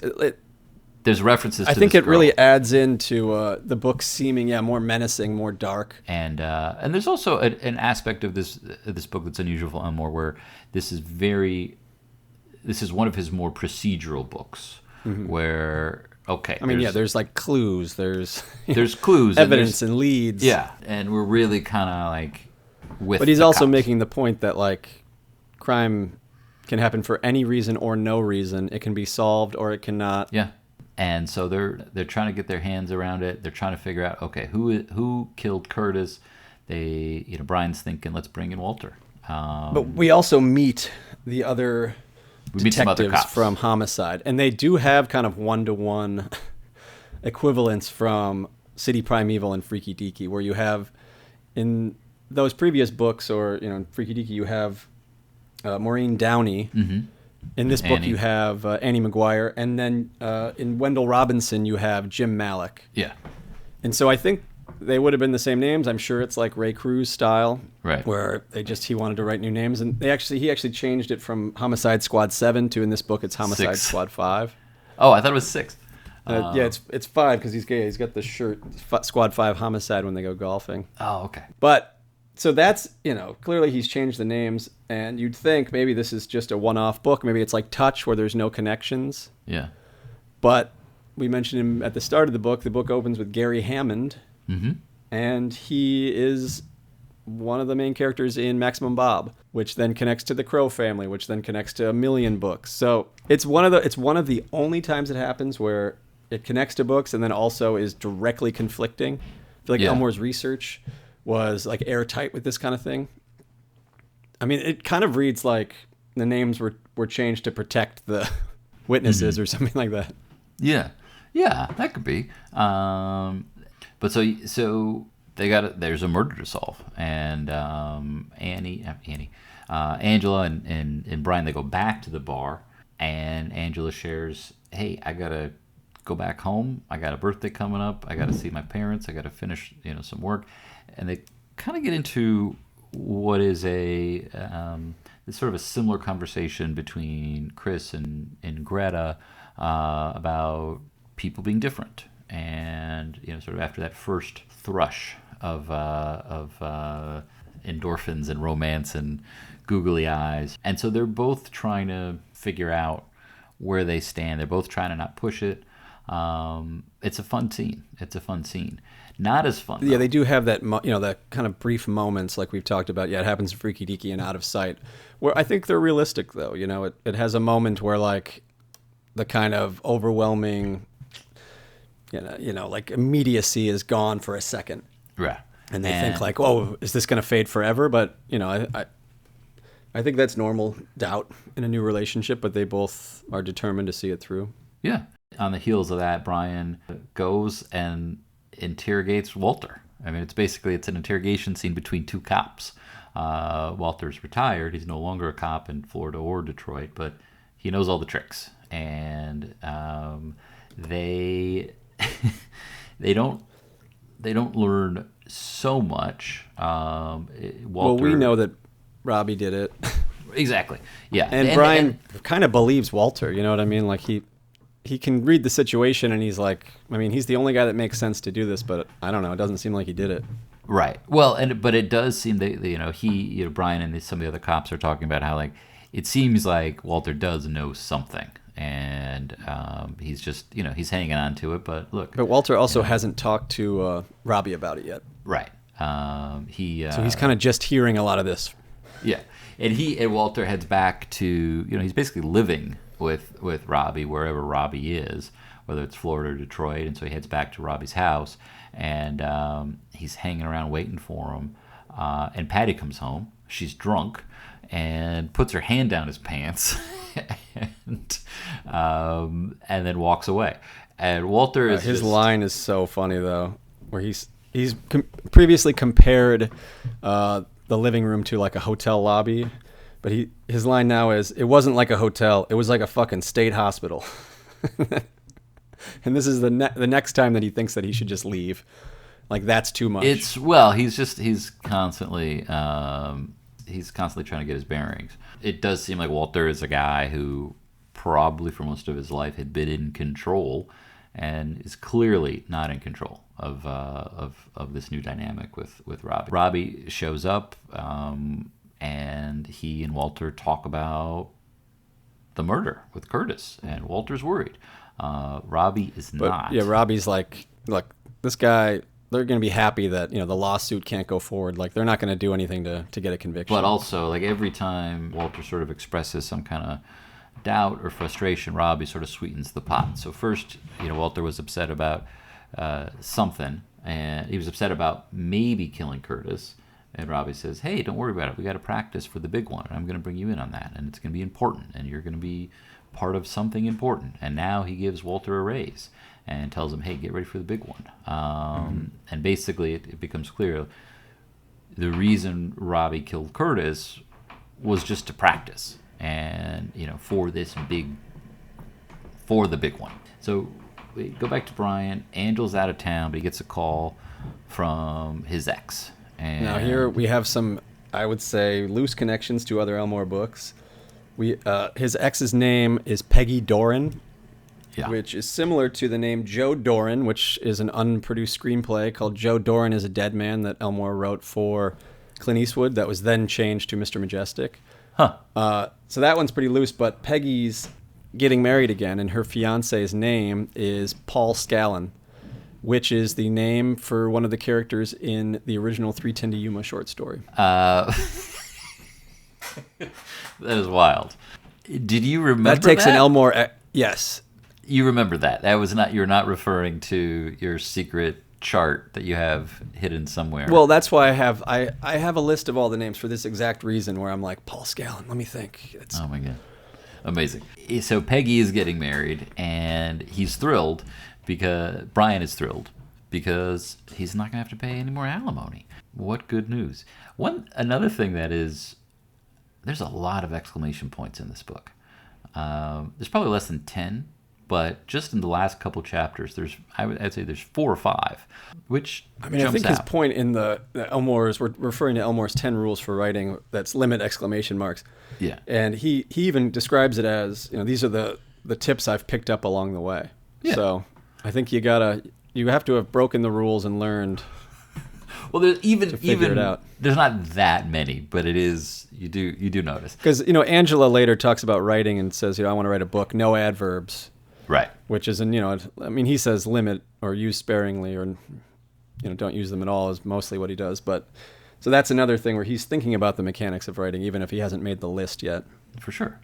there's references to I think this it really girl. adds into the book seeming more menacing, more dark. And there's also an aspect of this book that's unusual for Elmore, where this is one of his more procedural books, where I mean, there's like clues, there's there's clues, evidence, and leads. Yeah, and we're really kind of like with. But he's the also cops. making the point that like crime can happen for any reason or no reason. It can be solved or it cannot. Yeah. And so they're trying to get their hands around it. They're trying to figure out, okay, who killed Curtis? Brian's thinking, let's bring in Walter. But we also meet the other We meet some other detectives cops. from Homicide, and they do have kind of one-to-one equivalents from City Primeval and Freaky Deaky, where you have in those previous books, or in Freaky Deaky, you have Maureen Downey. Mm-hmm. In this book, Annie. you have Annie McGuire, and then in Wendell Robinson, you have Jim Malick. Yeah. And so I think they would have been the same names. I'm sure it's like Ray Cruz style, Right. where he wanted to write new names, and he actually changed it from Homicide Squad 7 to, in this book, it's Homicide 6. Squad 5. Oh, I thought it was 6. Yeah, it's 5 because he's gay. He's got the shirt Squad 5 Homicide when they go golfing. Oh, okay. But so that's, clearly he's changed the names, and you'd think maybe this is just a one-off book. Maybe it's like Touch, where there's no connections. Yeah. But we mentioned him at the start of the book. The book opens with Gary Hammond, Mm-hmm. and he is one of the main characters in Maximum Bob, which then connects to the Crow family, which then connects to a million books. So it's one of the only times it happens where it connects to books and then also is directly conflicting. I feel like Yeah. Elmore's research was like airtight with this kind of thing. I mean, it kind of reads like the names were changed to protect the witnesses or something like that. Yeah. Yeah, that could be. But so there's a murder to solve, and Angela and Brian, they go back to the bar, and Angela shares, hey, I gotta go back home. I got a birthday coming up. I gotta see my parents. I gotta finish some work, and they kind of get into what is it's sort of a similar conversation between Chris and Greta about people being different, and sort of after that first thrush of endorphins and romance and googly eyes, and so they're both trying to figure out where they stand. They're both trying to not push it. It's a fun scene. Not as fun. Yeah, they do have that, that kind of brief moments like we've talked about. Yeah, it happens in Freaky Deaky and Out of Sight, where I think they're realistic, though. It has a moment where, like, the kind of overwhelming, like immediacy is gone for a second. Right. And they think like, oh, is this going to fade forever? But, I think that's normal doubt in a new relationship, but they both are determined to see it through. Yeah. On the heels of that, Brian goes and interrogates Walter. I mean, it's an interrogation scene between two cops. Walter's retired. He's no longer a cop in Florida or Detroit, but he knows all the tricks. And they they don't learn so much. Walter, well, we know that Robbie did it. Exactly. Yeah. And Brian kind of believes Walter, you know what I mean? Like he can read the situation, and he's like, I mean, he's the only guy that makes sense to do this, but I don't know, it doesn't seem like he did it. Right. Well, but it does seem that Brian and some of the other cops are talking about how, like, it seems like Walter does know something, and he's just he's hanging on to it. But look, but Walter also hasn't talked to Robbie about it yet. Right. So he's kind of just hearing a lot of this. Yeah, and Walter heads back to he's basically living with Robbie wherever Robbie is, whether it's Florida or Detroit, and so he heads back to Robbie's house, and he's hanging around waiting for him. And Patty comes home. She's drunk and puts her hand down his pants, and then walks away. And Walter is his line is so funny though, where he's previously compared the living room to like a hotel lobby, but his line now is, it wasn't like a hotel, it was like a fucking state hospital. And this is the next time that he thinks that he should just leave. Like, that's too much. He's constantly trying to get his bearings. It does seem like Walter is a guy who probably for most of his life had been in control, and is clearly not in control of this new dynamic with Robbie. Robbie shows up, and he and Walter talk about the murder with Curtis, and Walter's worried. Robbie is not. Yeah, Robbie's like, look, this guy, they're going to be happy that, the lawsuit can't go forward. Like, they're not going to do anything to get a conviction. But also, like, every time Walter sort of expresses some kind of doubt or frustration, Robbie sort of sweetens the pot. So first, Walter was upset about something, and he was upset about maybe killing Curtis. And Robbie says, hey, don't worry about it. We got to practice for the big one, and I'm going to bring you in on that, and it's going to be important, and you're going to be part of something important. And now he gives Walter a raise and tells him, hey, get ready for the big one. And basically it becomes clear the reason Robbie killed Curtis was just to practice and, for the big one. So we go back to Bryan. Angel's out of town, but he gets a call from his ex. And now here we have some, I would say, loose connections to other Elmore books. His ex's name is Peggy Doran, which is similar to the name Joe Doran, which is an unproduced screenplay called Joe Doran is a Dead Man that Elmore wrote for Clint Eastwood that was then changed to Mr. Majestic. So that one's pretty loose, but Peggy's getting married again, and her fiance's name is Paul Scallon, which is the name for one of the characters in the original 3:10 to Yuma short story. That is wild. Did you remember that? That takes an Elmore... Yes. You remember that. That was not... You're not referring to your secret chart that you have hidden somewhere. Well, that's why I have a list of all the names for this exact reason where I'm like, Paul Scallon, let me think. Oh, my God. Amazing. So Peggy is getting married, and he's thrilled because... Bryan is thrilled because he's not going to have to pay any more alimony. What good news. Another thing that is... There's a lot of exclamation points in this book. There's probably less than 10, but just in the last couple chapters, I'd say there's 4 or 5, which I think his point in the Elmore's, we're referring to Elmore's 10 rules for writing, that's limit exclamation marks. Yeah. And he even describes it as, these are the tips I've picked up along the way. Yeah. So I think you have to have broken the rules and learned. Well, there's figure it out. There's not that many, but it is, you do notice. Because, Angela later talks about writing and says, I want to write a book, no adverbs. Right. Which is, he says limit or use sparingly or, don't use them at all is mostly what he does. But so that's another thing where he's thinking about the mechanics of writing, even if he hasn't made the list yet. For sure.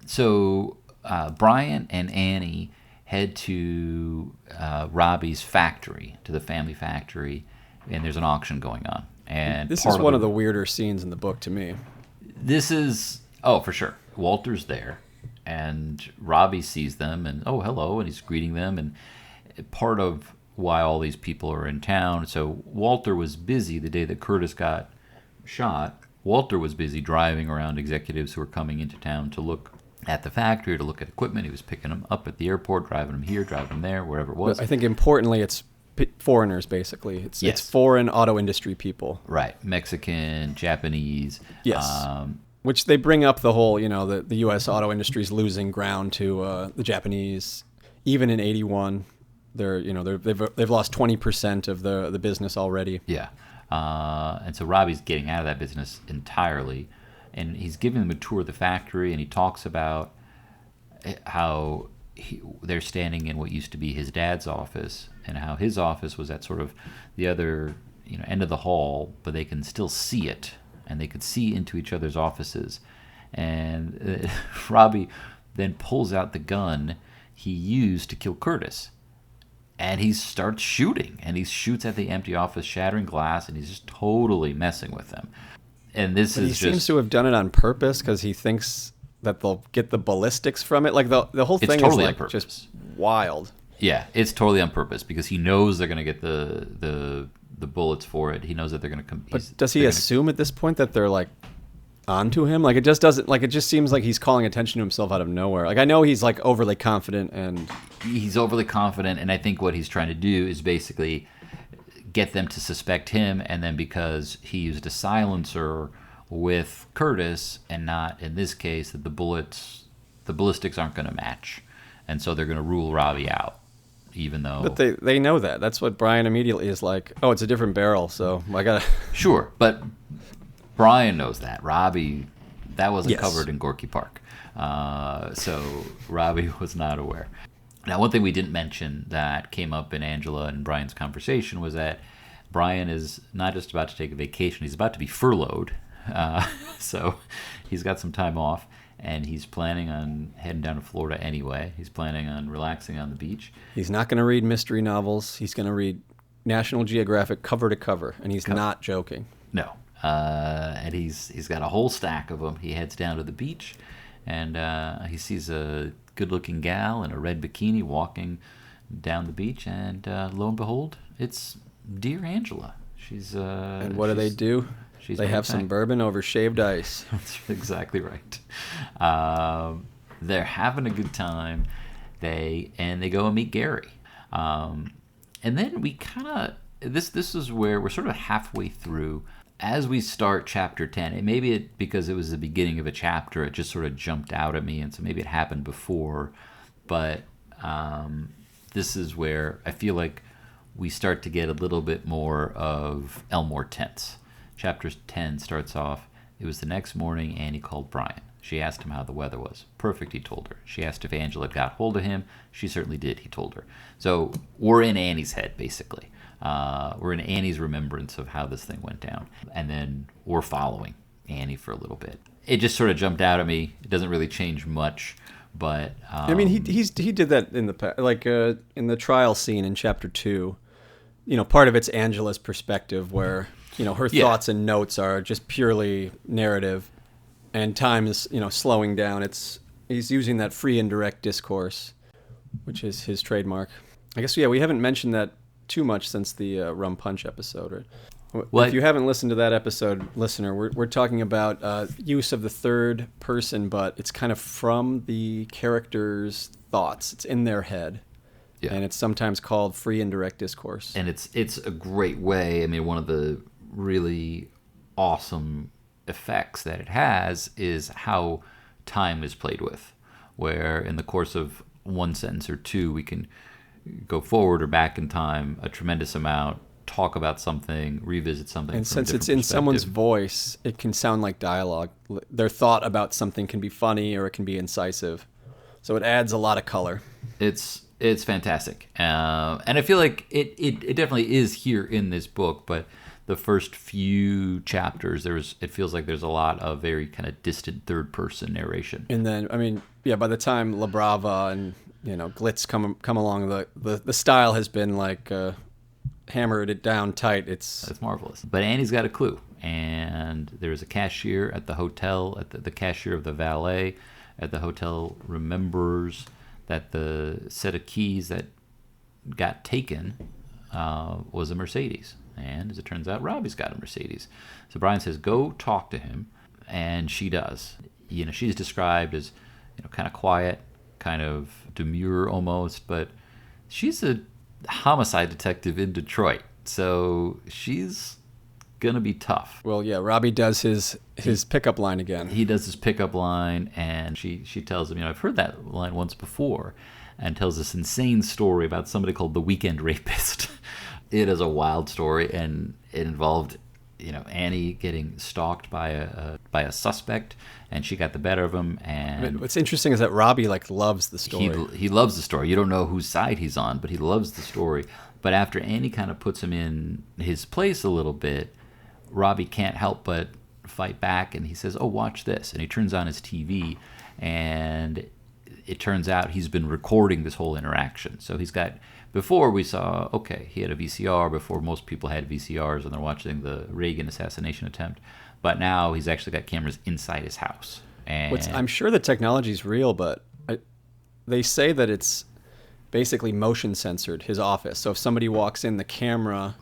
So Bryan and Annie head to Robbie's factory, to the family factory, and there's an auction going on. And this is one of the weirder scenes in the book to me. This is, for sure. Walter's there, and Robbie sees them, and, hello, and he's greeting them. And part of why all these people are in town, so Walter was busy the day that Curtis got shot. Walter was busy driving around executives who were coming into town to look at the factory, to look at equipment. He was picking them up at the airport, driving them here, driving them there, wherever it was. But I think importantly, it's foreigners, basically. It's foreign auto industry people. Right. Mexican, Japanese. Yes. Which they bring up the whole, the U.S. auto industry is losing ground to the Japanese. Even in 81, they've lost 20% of the business already. Yeah. And so Robbie's getting out of that business entirely. And he's giving them a tour of the factory, and he talks about how they're standing in what used to be his dad's office, and how his office was at sort of the other end of the hall, but they can still see it, and they could see into each other's offices. And Robbie then pulls out the gun he used to kill Curtis, and he starts shooting, and he shoots at the empty office, shattering glass, and he's just totally messing with them. And he seems to have done it on purpose because he thinks that they'll get the ballistics from it. Like the whole thing totally is like just wild. Yeah, it's totally on purpose because he knows they're going to get the bullets for it. He knows that they're going to come. But does he assume at this point that they're like onto him? Like it just doesn't. Like it just seems like he's calling attention to himself out of nowhere. Like I know he's like overly confident and I think what he's trying to do is basically get them to suspect him, and then because he used a silencer with Curtis and not in this case, that the ballistics aren't going to match, and so they're going to rule Robbie out. even though... But they know that. That's what Bryan immediately is like, oh, it's a different barrel, so I got to... Sure, but Bryan knows that. Robbie, that wasn't Yes. covered in Gorky Park. So Robbie was not aware. Now, one thing we didn't mention that came up in Angela and Bryan's conversation was that Bryan is not just about to take a vacation, he's about to be furloughed. So he's got some time off, and he's planning on heading down to Florida anyway. He's planning on relaxing on the beach. He's not going to read mystery novels. He's going to read National Geographic cover to cover, and he's not joking. No. And he's got a whole stack of them. He heads down to the beach, and he sees a good-looking gal in a red bikini walking down the beach, and lo and behold, it's dear Angela. She's And what do they do? They have some bourbon over shaved ice. That's exactly right. They're having a good time. They go and meet Gary. And then we kind of... This is where we're sort of halfway through. As we start chapter 10, and maybe because it was the beginning of a chapter, it just sort of jumped out at me, and so maybe it happened before, but this is where I feel like we start to get a little bit more of Elmore tense. Chapter 10 starts off, it was the next morning, Annie called Bryan. She asked him how the weather was. Perfect, he told her. She asked if Angela got hold of him. She certainly did, he told her. So we're in Annie's head, basically. We're in Annie's remembrance of how this thing went down. And then we're following Annie for a little bit. It just sort of jumped out at me. It doesn't really change much, but... I mean, he did that in the... Like, in the trial scene in Chapter 2, you know, part of it's Angela's perspective where, you know, her thoughts and notes are just purely narrative, and time is, you know, slowing down. He's using that free and direct discourse, which is his trademark. I guess, yeah, we haven't mentioned that too much since the Rum Punch episode. Right? Well, if you haven't listened to that episode, listener, we're talking about use of the third person, but it's kind of from the character's thoughts. It's in their head. Yeah. And it's sometimes called free and direct discourse. And it's a great way. I mean, one of the really awesome effects that it has is how time is played with, where in the course of one sentence or two, we can go forward or back in time a tremendous amount, talk about something, revisit something. And since it's in someone's voice, it can sound like dialogue. Their thought about something can be funny or it can be incisive. So it adds a lot of color. It's fantastic. And I feel like it definitely is here in this book, but the first few chapters, it feels like there's a lot of very kind of distant third-person narration. And then, I mean, yeah, by the time La Brava and, you know, Glitz come along, the style has been like hammered it down tight. It's marvelous. But Annie's got a clue, and there's a cashier at the hotel, the cashier of the valet at the hotel remembers that the set of keys that got taken was a Mercedes. And as it turns out, Robbie's got a Mercedes. So Bryan says, go talk to him. And she does. You know, she's described as, you know, kind of quiet, kind of demure almost, but she's a homicide detective in Detroit. So she's going to be tough. Well, yeah, Robbie does his pickup line again. He does his pickup line, and she tells him, you know, I've heard that line once before, and tells this insane story about somebody called the Weekend Rapist. It is a wild story, and it involved, you know, Annie getting stalked by a suspect, and she got the better of him. And what's interesting is that Robbie loves the story. He loves the story. You don't know whose side he's on, but he loves the story. But after Annie kind of puts him in his place a little bit, Robbie can't help but fight back, and he says, "Oh, watch this!" And he turns on his TV, and it turns out he's been recording this whole interaction. So he's got. Before we saw, okay, he had a VCR before most people had VCRs and they're watching the Reagan assassination attempt. But now he's actually got cameras inside his house. And I'm sure the technology's real, but they say that it's basically motion censored, his office. So if somebody walks in, the camera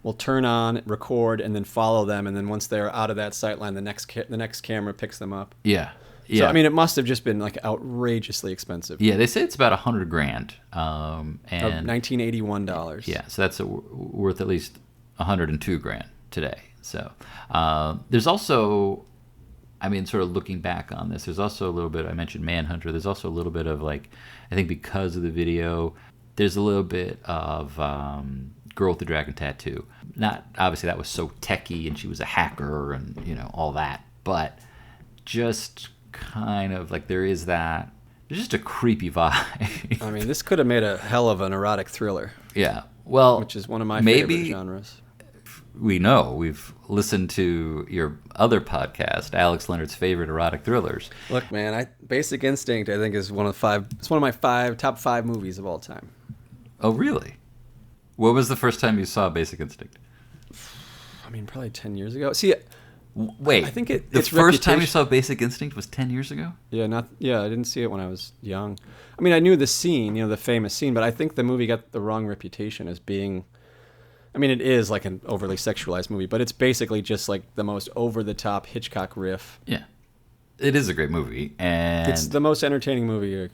will turn on, record, and then follow them. And then once they're out of that sight line, the next camera picks them up. Yeah. So, I mean, it must have just been like outrageously expensive. Yeah, they say it's about $100,000. And $1981. Yeah, so that's worth at least $102,000 today. So there's also, I mean, sort of looking back on this, there's also a little bit, I mentioned Manhunter, there's also a little bit of like, I think because of the video, There's a little bit of Girl with the Dragon Tattoo. Not obviously that was so techie and she was a hacker and all that, but just kind of like there's just a creepy vibe. I mean, this could have made a hell of an erotic thriller. Yeah, well, which is one of my favorite genres. We know we've listened to your other podcast, Alex Leonard's favorite erotic thrillers. Look, man, Basic Instinct I think is one of my top five movies of all time. Oh, really? What was the first time you saw Basic Instinct? I mean, probably 10 years ago. See, wait. I think the first reputation... time you saw Basic Instinct was 10 years ago? Yeah, I didn't see it when I was young. I mean, I knew the scene, the famous scene, but I think the movie got the wrong reputation as being... I mean, it is like an overly sexualized movie, but it's basically just like the most over-the-top Hitchcock riff. Yeah. It is a great movie, and... It's the most entertaining movie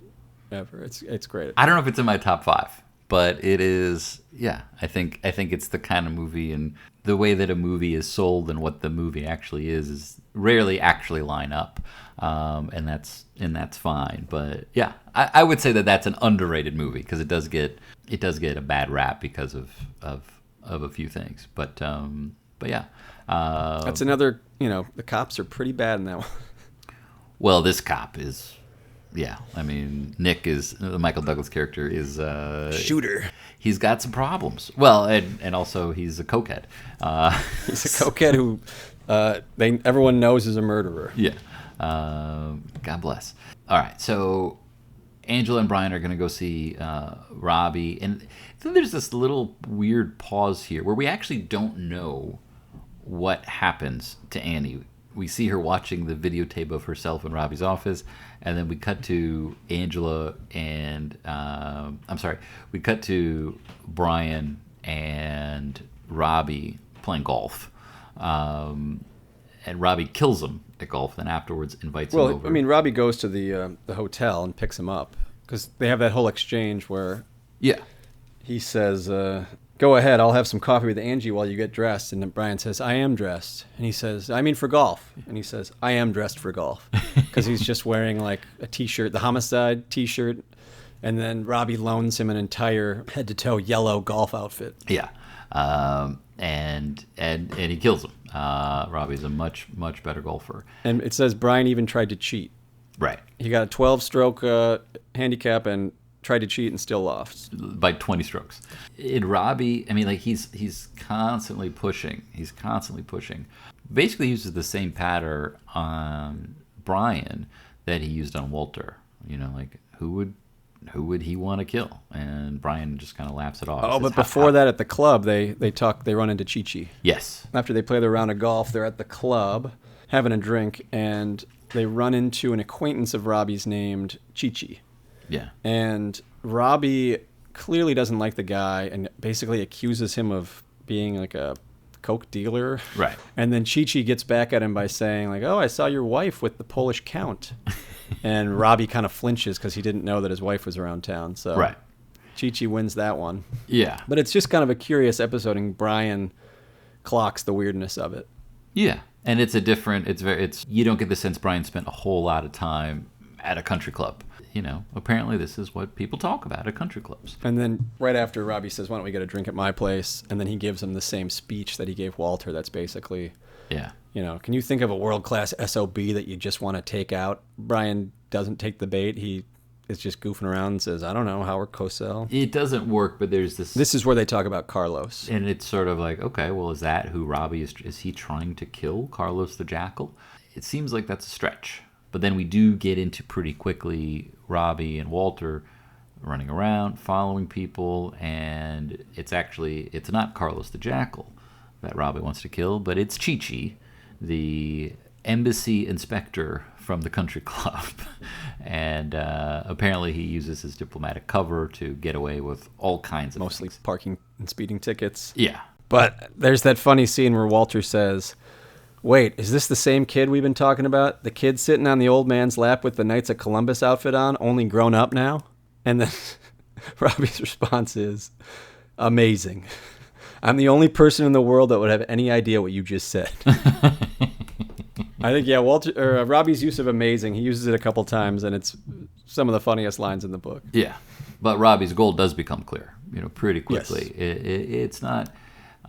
ever. It's great. I don't know if it's in my top 5, but it is... Yeah, I think it's the kind of movie, and the way that a movie is sold and what the movie actually is rarely actually line up, and that's fine. But yeah, I would say that that's an underrated movie because it does get a bad rap because of a few things. But yeah, that's another. The cops are pretty bad in that one. Well, this cop is. Yeah, I mean, Nick is the Michael Douglas character is shooter. He's got some problems. Well, and also he's a cokehead. He's a cokehead who everyone knows is a murderer. Yeah. God bless. All right, so Angela and Brian are going to go see Robbie, and then there's this little weird pause here where we actually don't know what happens to Annie. We see her watching the videotape of herself in Robbie's office, and then we cut to Angela and we cut to Brian and Robbie playing golf, and Robbie kills him at golf, and afterwards invites him over. Well, I mean, Robbie goes to the hotel and picks him up because they have that whole exchange where he says, go ahead, I'll have some coffee with Angie while you get dressed. And then Brian says, I am dressed. And he says, I mean for golf. And he says, I am dressed for golf. Because he's just wearing like a t-shirt, the Homicide t-shirt. And then Robbie loans him an entire head-to-toe yellow golf outfit. Yeah. And he kills him. Robbie's a much, much better golfer. And it says Brian even tried to cheat. Right. He got a 12-stroke handicap and tried to cheat and still lost by 20 strokes. In Robbie, I mean, like he's constantly pushing. Basically uses the same pattern on Brian that he used on Walter. Like who would he want to kill? And Brian just kind of laughs it off. Oh, but before that at the club, they run into Chi-Chi. Yes. After they play their round of golf, they're at the club having a drink, and they run into an acquaintance of Robbie's named Chi-Chi. Yeah. And Robbie clearly doesn't like the guy and basically accuses him of being like a coke dealer. Right. And then Chi-Chi gets back at him by saying like, oh, I saw your wife with the Polish count. And Robbie kind of flinches because he didn't know that his wife was around town. So right. Chi-Chi wins that one. Yeah. But it's just kind of a curious episode, and Brian clocks the weirdness of it. Yeah. And it's you don't get the sense Brian spent a whole lot of time at a country club. Apparently this is what people talk about at country clubs. And then right after, Robbie says, why don't we get a drink at my place? And then he gives him the same speech that he gave Walter. That's basically, can you think of a world-class SOB that you just want to take out? Brian doesn't take the bait. He is just goofing around and says, I don't know, Howard Cosell. It doesn't work, but there's this... This is where they talk about Carlos. And it's sort of like, okay, well, is that who Robbie is? Is he trying to kill Carlos the Jackal? It seems like that's a stretch. But then we do get into pretty quickly Robbie and Walter running around, following people, and it's not Carlos the Jackal that Robbie wants to kill, but it's Chi-Chi, the embassy inspector from the country club. And apparently he uses his diplomatic cover to get away with all kinds of mostly things. Parking and speeding tickets. Yeah. But there's that funny scene where Walter says, wait, is this the same kid we've been talking about? The kid sitting on the old man's lap with the Knights of Columbus outfit on, only grown up now? And then Robbie's response is, amazing. I'm the only person in the world that would have any idea what you just said. I think, Robbie's use of amazing, he uses it a couple times, and it's some of the funniest lines in the book. Yeah. But Robbie's goal does become clear, pretty quickly. Yes. It's not.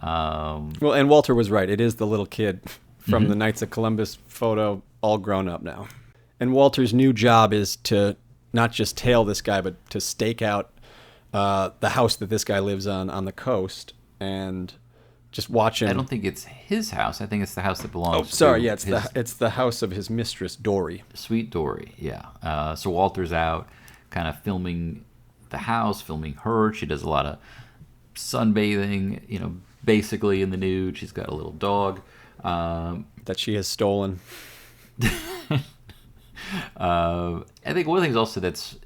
Well, and Walter was right. It is the little kid from the Knights of Columbus photo, all grown up now. And Walter's new job is to not just tail this guy, but to stake out the house that this guy lives on the coast, and just watch him. I don't think it's his house. I think it's the house that belongs. It's the house of his mistress, Dory. Sweet Dory, yeah. So Walter's out, kind of filming the house, filming her. She does a lot of sunbathing, basically in the nude. She's got a little dog that she has stolen. I think one of the things also that's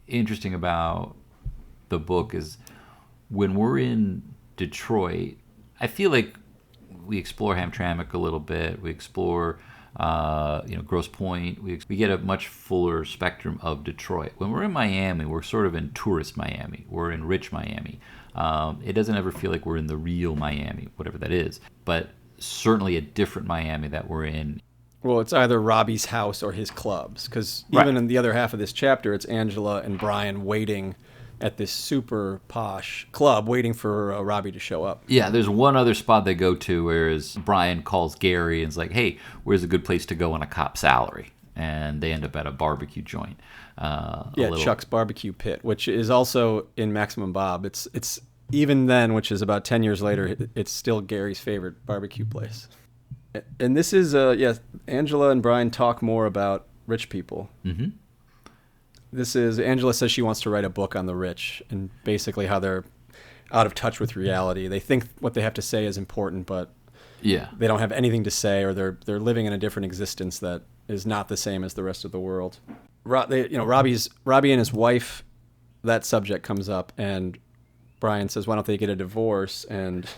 interesting about the book is when we're in Detroit, I feel like we explore Hamtramck a little bit. We explore, Grosse Pointe. We get a much fuller spectrum of Detroit. When we're in Miami, we're sort of in tourist Miami. We're in rich Miami. It doesn't ever feel like we're in the real Miami, whatever that is. But certainly a different Miami that we're in. Well, it's either Robbie's house or his clubs, because even in the other half of this chapter, it's Angela and Bryan waiting at this super posh club, waiting for Robbie to show up. Yeah, there's one other spot they go to, whereas Bryan calls Gary and is like, hey, where's a good place to go on a cop salary? And they end up at a barbecue joint. Chuck's Barbecue Pit, which is also in Maximum Bob. It's even then, which is about 10 years later, it's still Gary's favorite barbecue place. And this is, Angela and Bryan talk more about rich people. Mm-hmm. This is, Angela says she wants to write a book on the rich and basically how they're out of touch with reality. They think what they have to say is important, but they don't have anything to say, or they're living in a different existence that is not the same as the rest of the world. Robbie and his wife, that subject comes up, and Bryan says, why don't they get a divorce? And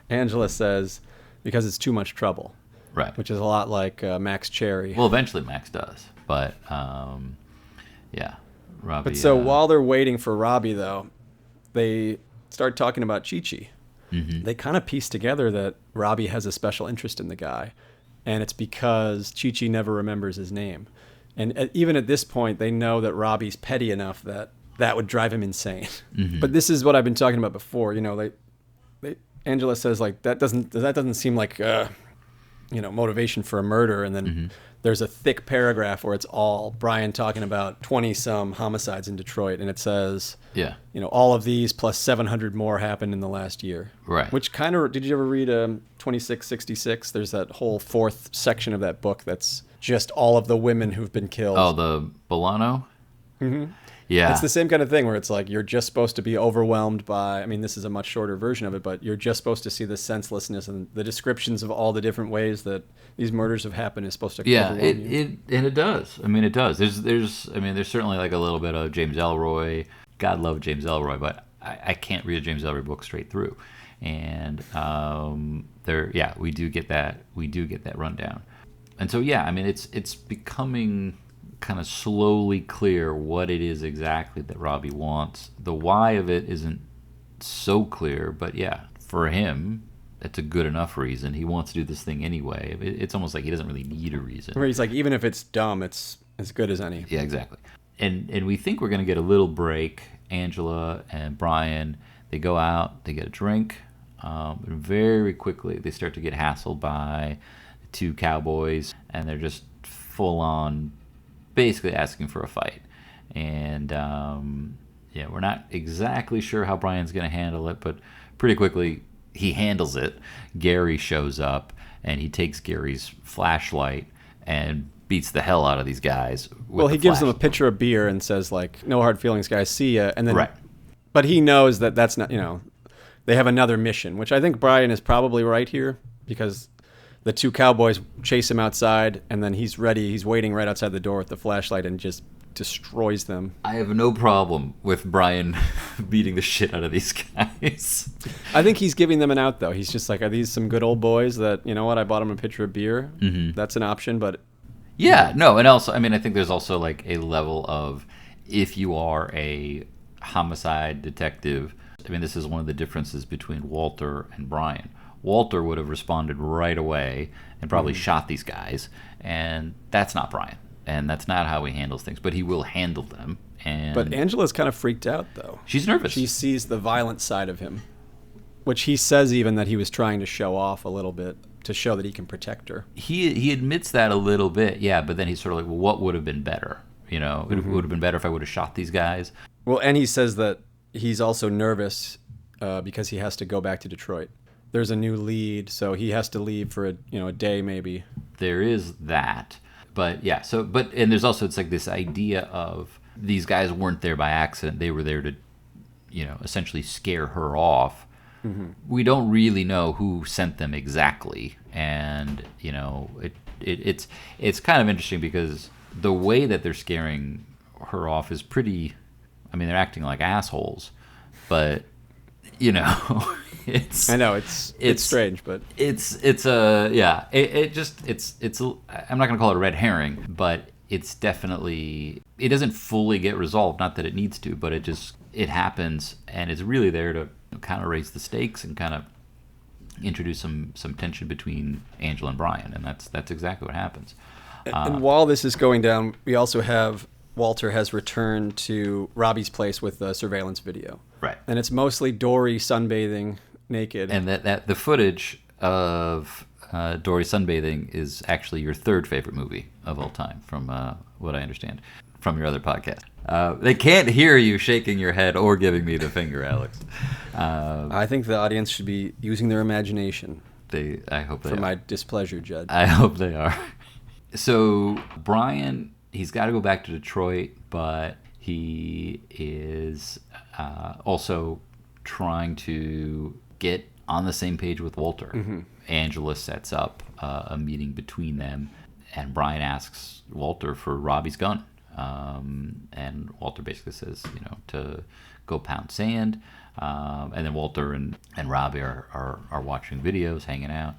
Angela says, because it's too much trouble. Right. Which is a lot like Max Cherry. Well, eventually Max does. But, Robbie. But so while they're waiting for Robbie, though, they start talking about Chi-Chi. Mm-hmm. They kind of piece together that Robbie has a special interest in the guy. And it's because Chi-Chi never remembers his name. And even at this point, they know that Robbie's petty enough that that would drive him insane. Mm-hmm. But this is what I've been talking about before. Angela says, like, that doesn't seem like motivation for a murder, and then there's a thick paragraph where it's all Bryan talking about 20-some homicides in Detroit, and it says, all of these plus 700 more happened in the last year. Right. Which kind of, did you ever read 2666? There's that whole fourth section of that book that's just all of the women who've been killed. Oh, the Bolano? Mm-hmm. Yeah. It's the same kind of thing where it's like you're just supposed to be overwhelmed by, this is a much shorter version of it, but you're just supposed to see the senselessness and the descriptions of all the different ways that these murders have happened is supposed to overwhelm you. It does. It does. There's certainly like a little bit of James Ellroy. God love James Ellroy, but I can't read a James Ellroy book straight through. And we do get that rundown. And so it's becoming kind of slowly clear what it is exactly that Robbie wants. The why of it isn't so clear, but for him, that's a good enough reason. He wants to do this thing anyway. It's almost like he doesn't really need a reason. Where he's like, even if it's dumb, it's as good as any. Yeah, exactly. And we think we're going to get a little break. Angela and Bryan, they go out, they get a drink, and very quickly they start to get hassled by two cowboys, and they're just full on basically asking for a fight. And we're not exactly sure how Bryan's going to handle it, but pretty quickly he handles it. Gary shows up, and he takes Gary's flashlight and beats the hell out of these guys. Well, he gives them a pitcher of beer and says, like, no hard feelings, guys, see ya. And then, right. But he knows that that's not, they have another mission, which I think Bryan is probably right here, because the two cowboys chase him outside, and then he's ready. He's waiting right outside the door with the flashlight and just destroys them. I have no problem with Bryan beating the shit out of these guys. I think he's giving them an out, though. He's just like, are these some good old boys that, you know what, I bought them a pitcher of beer? Mm-hmm. That's an option, but... Yeah, no, and also, I think there's also like a level of, if you are a homicide detective, this is one of the differences between Walter and Bryan. Walter would have responded right away and probably shot these guys, and that's not Bryan. and that's not how he handles things. But he will handle them. And But Angela's kind of freaked out, though. she's nervous. She sees the violent side of him, which he says even that he was trying to show off a little bit to show that he can protect her. He admits that a little bit, yeah. But then he's sort of like, well, what would have been better? You know, it would have been better if I would have shot these guys. Well, and he says that he's also nervous because he has to go back to Detroit. There's a new lead, so he has to leave for a day maybe. There is that, but yeah. So, and there's also, it's like this idea of these guys weren't there by accident. They were there to, essentially scare her off. Mm-hmm. We don't really know who sent them exactly, and it's kind of interesting because the way that they're scaring her off is pretty. I mean, they're acting like assholes, but it's. I know it's strange, but it's I'm not gonna call it a red herring, but it's definitely, it doesn't fully get resolved. Not that it needs to, but it happens, and it's really there to kind of raise the stakes and kind of introduce some tension between Angela and Bryan, and that's exactly what happens. And while this is going down, we also have Walter has returned to Robbie's place with the surveillance video. Right. And it's mostly Dory sunbathing naked. And that the footage of Dory sunbathing is actually your third favorite movie of all time, from what I understand from your other podcast. They can't hear you shaking your head or giving me the finger, Alex. I think the audience should be using their imagination. I hope they for are. my displeasure, Judd. I hope they are. So Bryan, he's got to go back to Detroit, but he is also trying to get on the same page with Walter. Mm-hmm. Angela sets up a meeting between them, and Bryan asks Walter for Robbie's gun. And Walter basically says, to go pound sand. And then Walter and Robbie are watching videos, hanging out.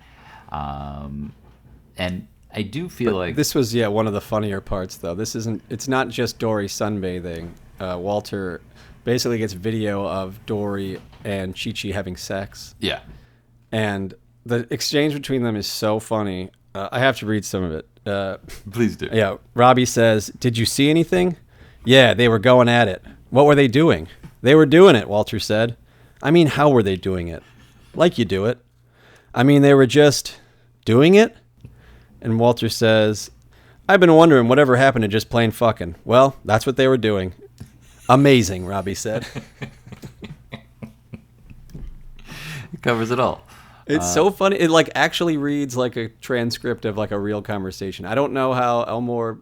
And I do feel like this was one of the funnier parts, though. It's not just Dory sunbathing. Walter basically gets video of Dory and Chi-Chi having sex. Yeah. And the exchange between them is so funny. I have to read some of it. Please do. Yeah. Robbie says, "Did you see anything?" "Yeah, they were going at it." "What were they doing?" "They were doing it," Walter said. "I mean, how were they doing it?" "Like you do it." "I mean, they were just doing it?" And Walter says, "I've been wondering whatever happened to just plain fucking." "Well, that's what they were doing." "Amazing," Robbie said. It covers it all. It's so funny. It actually reads like a transcript of a real conversation. I don't know how Elmore,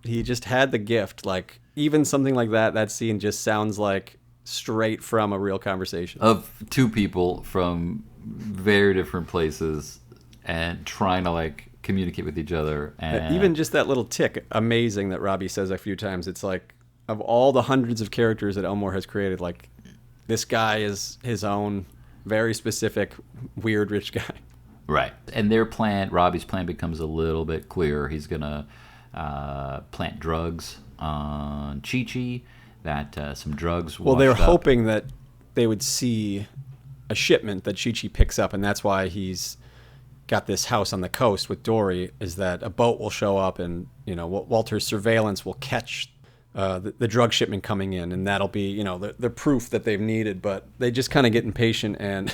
he just had the gift. Even something like that scene just sounds like straight from a real conversation. Of two people from very different places and trying to communicate with each other. And even just that little tick, amazing, that Robbie says a few times. It's of all the hundreds of characters that Elmore has created, this guy is his own very specific weird rich guy. Right. And Robbie's plan becomes a little bit clearer. He's going to plant drugs on Chi-Chi, that some drugs Well, they were washed up. hoping that they would see a shipment that Chi-Chi picks up, and that's why he's got this house on the coast with Dory, is that a boat will show up and, Walter's surveillance will catch the drug shipment coming in, and that'll be, the proof that they've needed. But they just kind of get impatient, and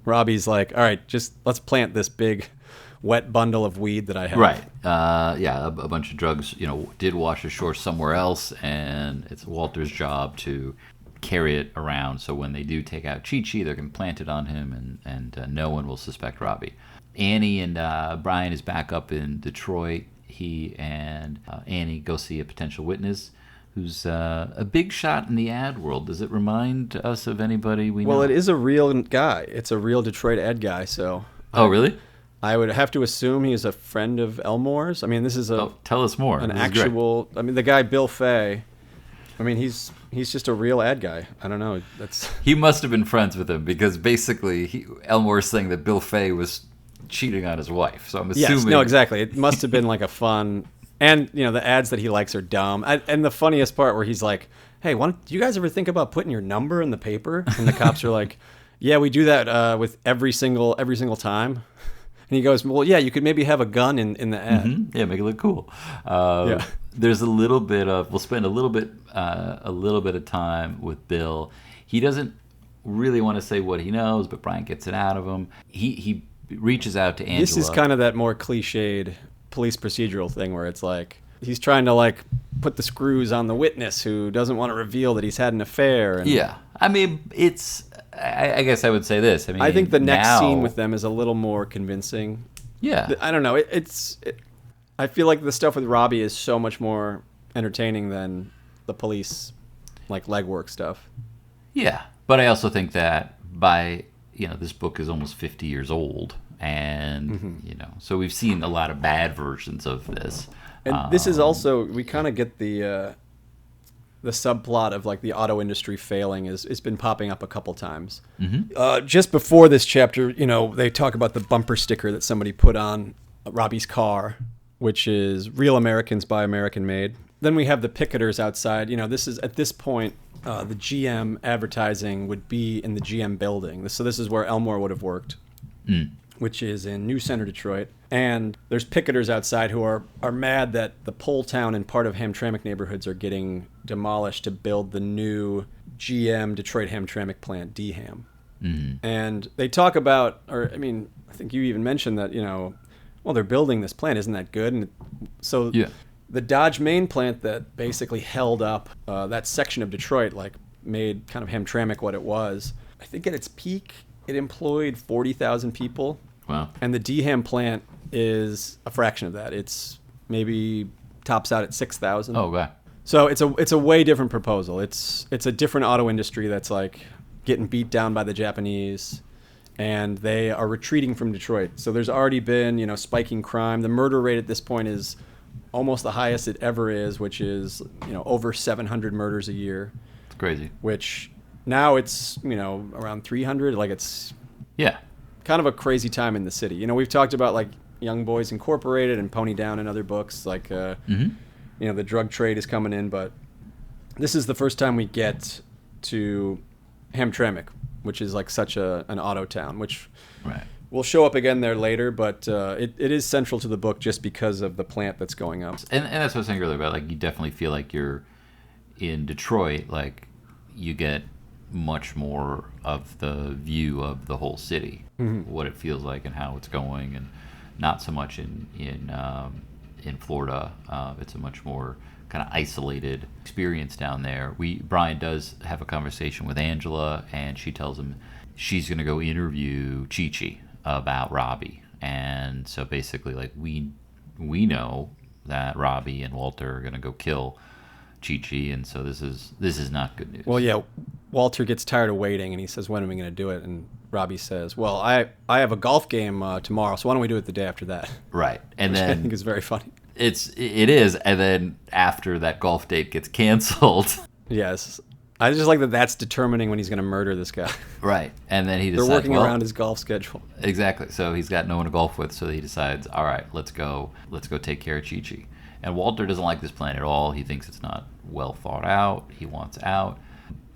Robbie's like, all right, just let's plant this big wet bundle of weed that I have. Right. A bunch of drugs, did wash ashore somewhere else, and it's Walter's job to carry it around. So when they do take out Chi-Chi, they're going to plant it on him, and no one will suspect Robbie. Annie and Bryan is back up in Detroit. He and Annie go see a potential witness who's a big shot in the ad world. Does it remind us of anybody we know? Well, it is a real guy. It's a real Detroit ad guy, so... Oh, really? I would have to assume he is a friend of Elmore's. I mean, this is tell us more. An actual... I mean, the guy, Bill Fay, I mean, he's just a real ad guy. I don't know. He must have been friends with him, because basically Elmore's saying that Bill Fay was cheating on his wife. So I'm assuming... Yes, no, exactly. It must have been a fun... And, the ads that he likes are dumb. And the funniest part where he's like, hey, do you guys ever think about putting your number in the paper? And the cops are like, yeah, we do that with every single time. And he goes, well, yeah, you could maybe have a gun in the ad. Mm-hmm. Yeah, make it look cool. Yeah. There's a little bit of, we'll spend a little bit of time with Bill. He doesn't really want to say what he knows, but Brian gets it out of him. He reaches out to Angela. This is kind of that more cliched police procedural thing where it's like he's trying to like put the screws on the witness who doesn't want to reveal that he's had an affair. And yeah, I mean, I guess I would say this. I mean, I think the next now, scene with them is a little more convincing. Yeah, I don't know. I feel like the stuff with Robbie is so much more entertaining than the police like legwork stuff. Yeah, but I also think that this book is almost 50 years old, and so we've seen a lot of bad versions of this. And this is also, we kind of get the subplot of like the auto industry failing it's been popping up a couple times. Mm-hmm. Just before this chapter, they talk about the bumper sticker that somebody put on Robbie's car, which is "Real Americans Buy American Made." Then we have the picketers outside. This is at this point, the GM advertising would be in the GM building. So this is where Elmore would have worked, which is in New Center, Detroit. And there's picketers outside who are mad that the Poletown and part of Hamtramck neighborhoods are getting demolished to build the new GM Detroit Hamtramck plant, DHAM. Mm-hmm. And they talk about, I think you even mentioned that, well, they're building this plant. Isn't that good? And so the Dodge main plant that basically held up that section of Detroit, like made kind of Hamtramck what it was. I think at its peak, it employed 40,000 people. Wow. And the DHAM plant is a fraction of that. It's maybe tops out at 6,000. Oh, wow. So it's a way different proposal. It's a different auto industry that's like getting beat down by the Japanese, and they are retreating from Detroit. So there's already been, spiking crime. The murder rate at this point is almost the highest it ever is, which is, over 700 murders a year. It's crazy. Which now it's, around 300. Like it's kind of a crazy time in the city. We've talked about like Young Boys Incorporated and Pony Down and other books. Like, the drug trade is coming in, but this is the first time we get to Hamtramck, which is like such an auto town, which will show up again there later, but it is central to the book just because of the plant that's going up. And that's what I was saying earlier about, like, you definitely feel like you're in Detroit, like you get much more of the view of the whole city, what it feels like and how it's going, and not so much in Florida. It's a much more kind of isolated experience down there. Brian does have a conversation with Angela, and she tells him she's going to go interview Chi-Chi about Robbie. And so basically, like, we know that Robbie and Walter are going to go kill Chi-Chi, and so this is not good news. Well, yeah, Walter gets tired of waiting, and he says, when are we going to do it? And Robbie says, well, I have a golf game tomorrow, so why don't we do it the day after that? Right. And which then I think is very funny. It is, and then after that golf date gets canceled. Yes. I just like that that's determining when he's going to murder this guy. Right. And then he decides, they're working around his golf schedule. Exactly. So he's got no one to golf with, so he decides, all right, let's go take care of Chi-Chi. And Walter doesn't like this plan at all. He thinks it's not well thought out. He wants out.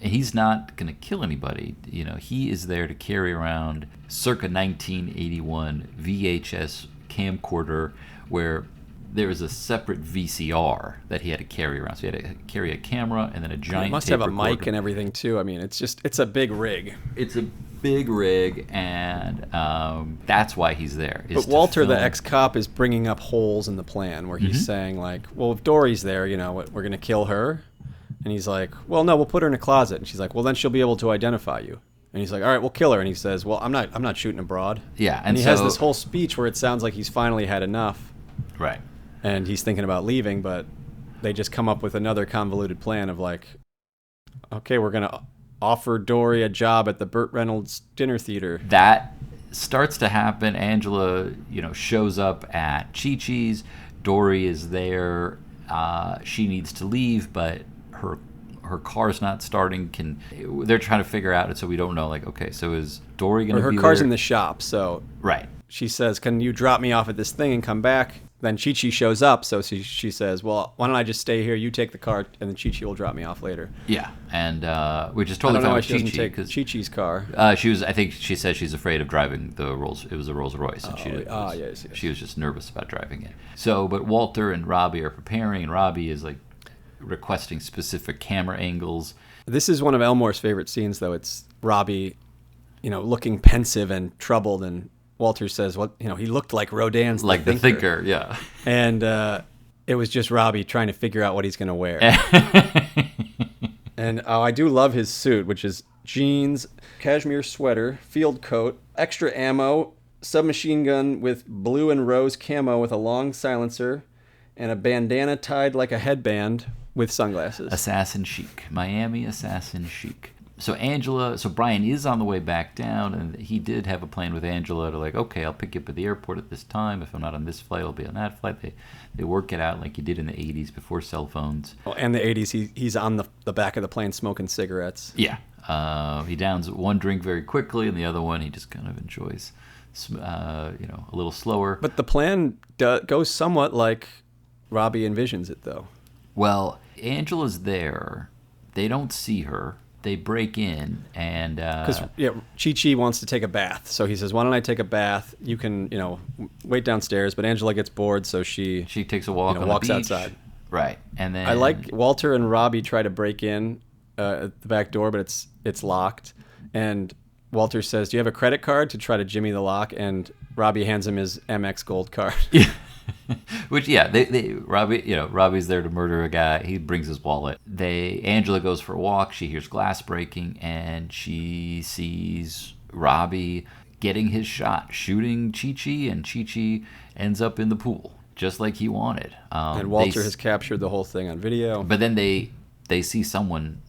And he's not going to kill anybody. He is there to carry around circa 1981 VHS camcorder where there was a separate VCR that he had to carry around. So he had to carry a camera and then a giant tape recorder. He must have a mic and everything too. I mean, it's a big rig. It's a big rig, and that's why he's there. But Walter, the ex-cop, is bringing up holes in the plan where he's saying, like, well, if Dory's there, we're going to kill her. And he's like, well, no, we'll put her in a closet. And she's like, well, then she'll be able to identify you. And he's like, all right, we'll kill her. And he says, well, I'm not shooting abroad. Yeah. And he has this whole speech where it sounds like he's finally had enough. Right. And he's thinking about leaving, but they just come up with another convoluted plan of like, okay, we're going to offer Dory a job at the Burt Reynolds dinner theater. That starts to happen. Angela, shows up at Chi-Chi's. Dory is there. She needs to leave, but her car's not starting. They're trying to figure out it, so we don't know. Like, okay, so is Dory going to be there? Her car's in the shop, so right. She says, can you drop me off at this thing and come back? then Chi-Chi shows up, so she says, well, why don't I just stay here, you take the car, and then Chi-Chi will drop me off later. Yeah, and which is I totally don't know fine why with she doesn't Chi-Chi. take Because Chi-Chi's car. I think she said she's afraid of driving the Rolls. It was a Rolls Royce, and Yes. she was just nervous about driving it. So, but Walter and Robbie are preparing, and Robbie is like requesting specific camera angles. This is one of Elmore's favorite scenes, though. It's Robbie, looking pensive and troubled, and Walter says, he looked like Rodin's Like the thinker, yeah. And it was just Robbie trying to figure out what he's going to wear. And I do love his suit, which is jeans, cashmere sweater, field coat, extra ammo, submachine gun with blue and rose camo with a long silencer, and a bandana tied like a headband with sunglasses. Assassin chic. Miami assassin chic. So Brian is on the way back down, and he did have a plan with Angela to okay, I'll pick you up at the airport at this time. If I'm not on this flight, I'll be on that flight. They work it out like you did in the 80s before cell phones. Well, and the 80s, he's on the back of the plane smoking cigarettes. Yeah. He downs one drink very quickly, and the other one he just kind of enjoys, a little slower. But the plan goes somewhat like Robbie envisions it, though. Well, Angela's there. They don't see her. They break in, and because Chi-Chi wants to take a bath, so he says, "Why don't I take a bath? You can, wait downstairs." But Angela gets bored, so she takes a walk on walks the beach. outside. Right, and then I like Walter and Robbie try to break in at the back door, but it's locked. And Walter says, "Do you have a credit card?" to try to jimmy the lock, and Robbie hands him his Amex Gold card. Yeah. Which Robbie's there to murder a guy. He brings his wallet. Angela goes for a walk. She hears glass breaking, and she sees Robbie getting his shot, shooting Chi-Chi, and Chi-Chi ends up in the pool just like he wanted. And Walter has captured the whole thing on video. But then they see someone.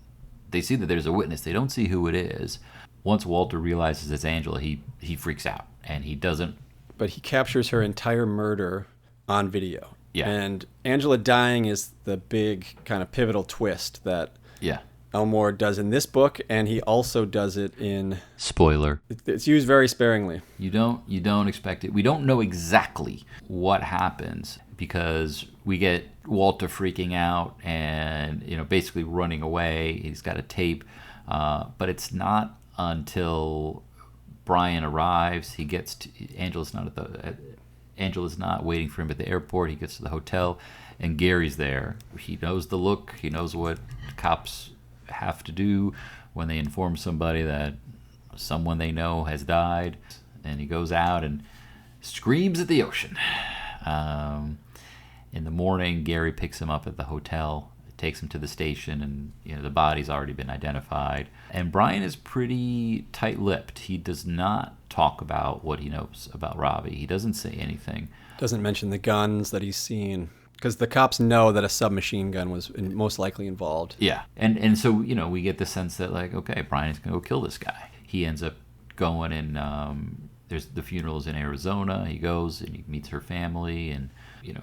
They see that there's a witness. They don't see who it is. Once Walter realizes it's Angela, he freaks out, and he doesn't. But he captures her entire murder on video. Yeah. And Angela dying is the big kind of pivotal twist that Elmore does in this book, and he also does it in... Spoiler. It's used very sparingly. You don't expect it. We don't know exactly what happens because we get Walter freaking out and basically running away. He's got a tape, but it's not until Brian arrives. Angela's not waiting for him at the airport. He gets to the hotel, and Gary's there. He knows the look. He knows what cops have to do when they inform somebody that someone they know has died. And he goes out and screams at the ocean. In the morning, Gary picks him up at the hotel, takes him to the station, and the body's already been identified. And Brian is pretty tight-lipped. He does not talk about what he knows about Robbie. He doesn't say anything. Doesn't mention the guns that he's seen, because the cops know that a submachine gun was most likely involved. Yeah, and so we get the sense that okay, Brian's gonna go kill this guy. He ends up going and there's the funeral's in Arizona. He goes and he meets her family, and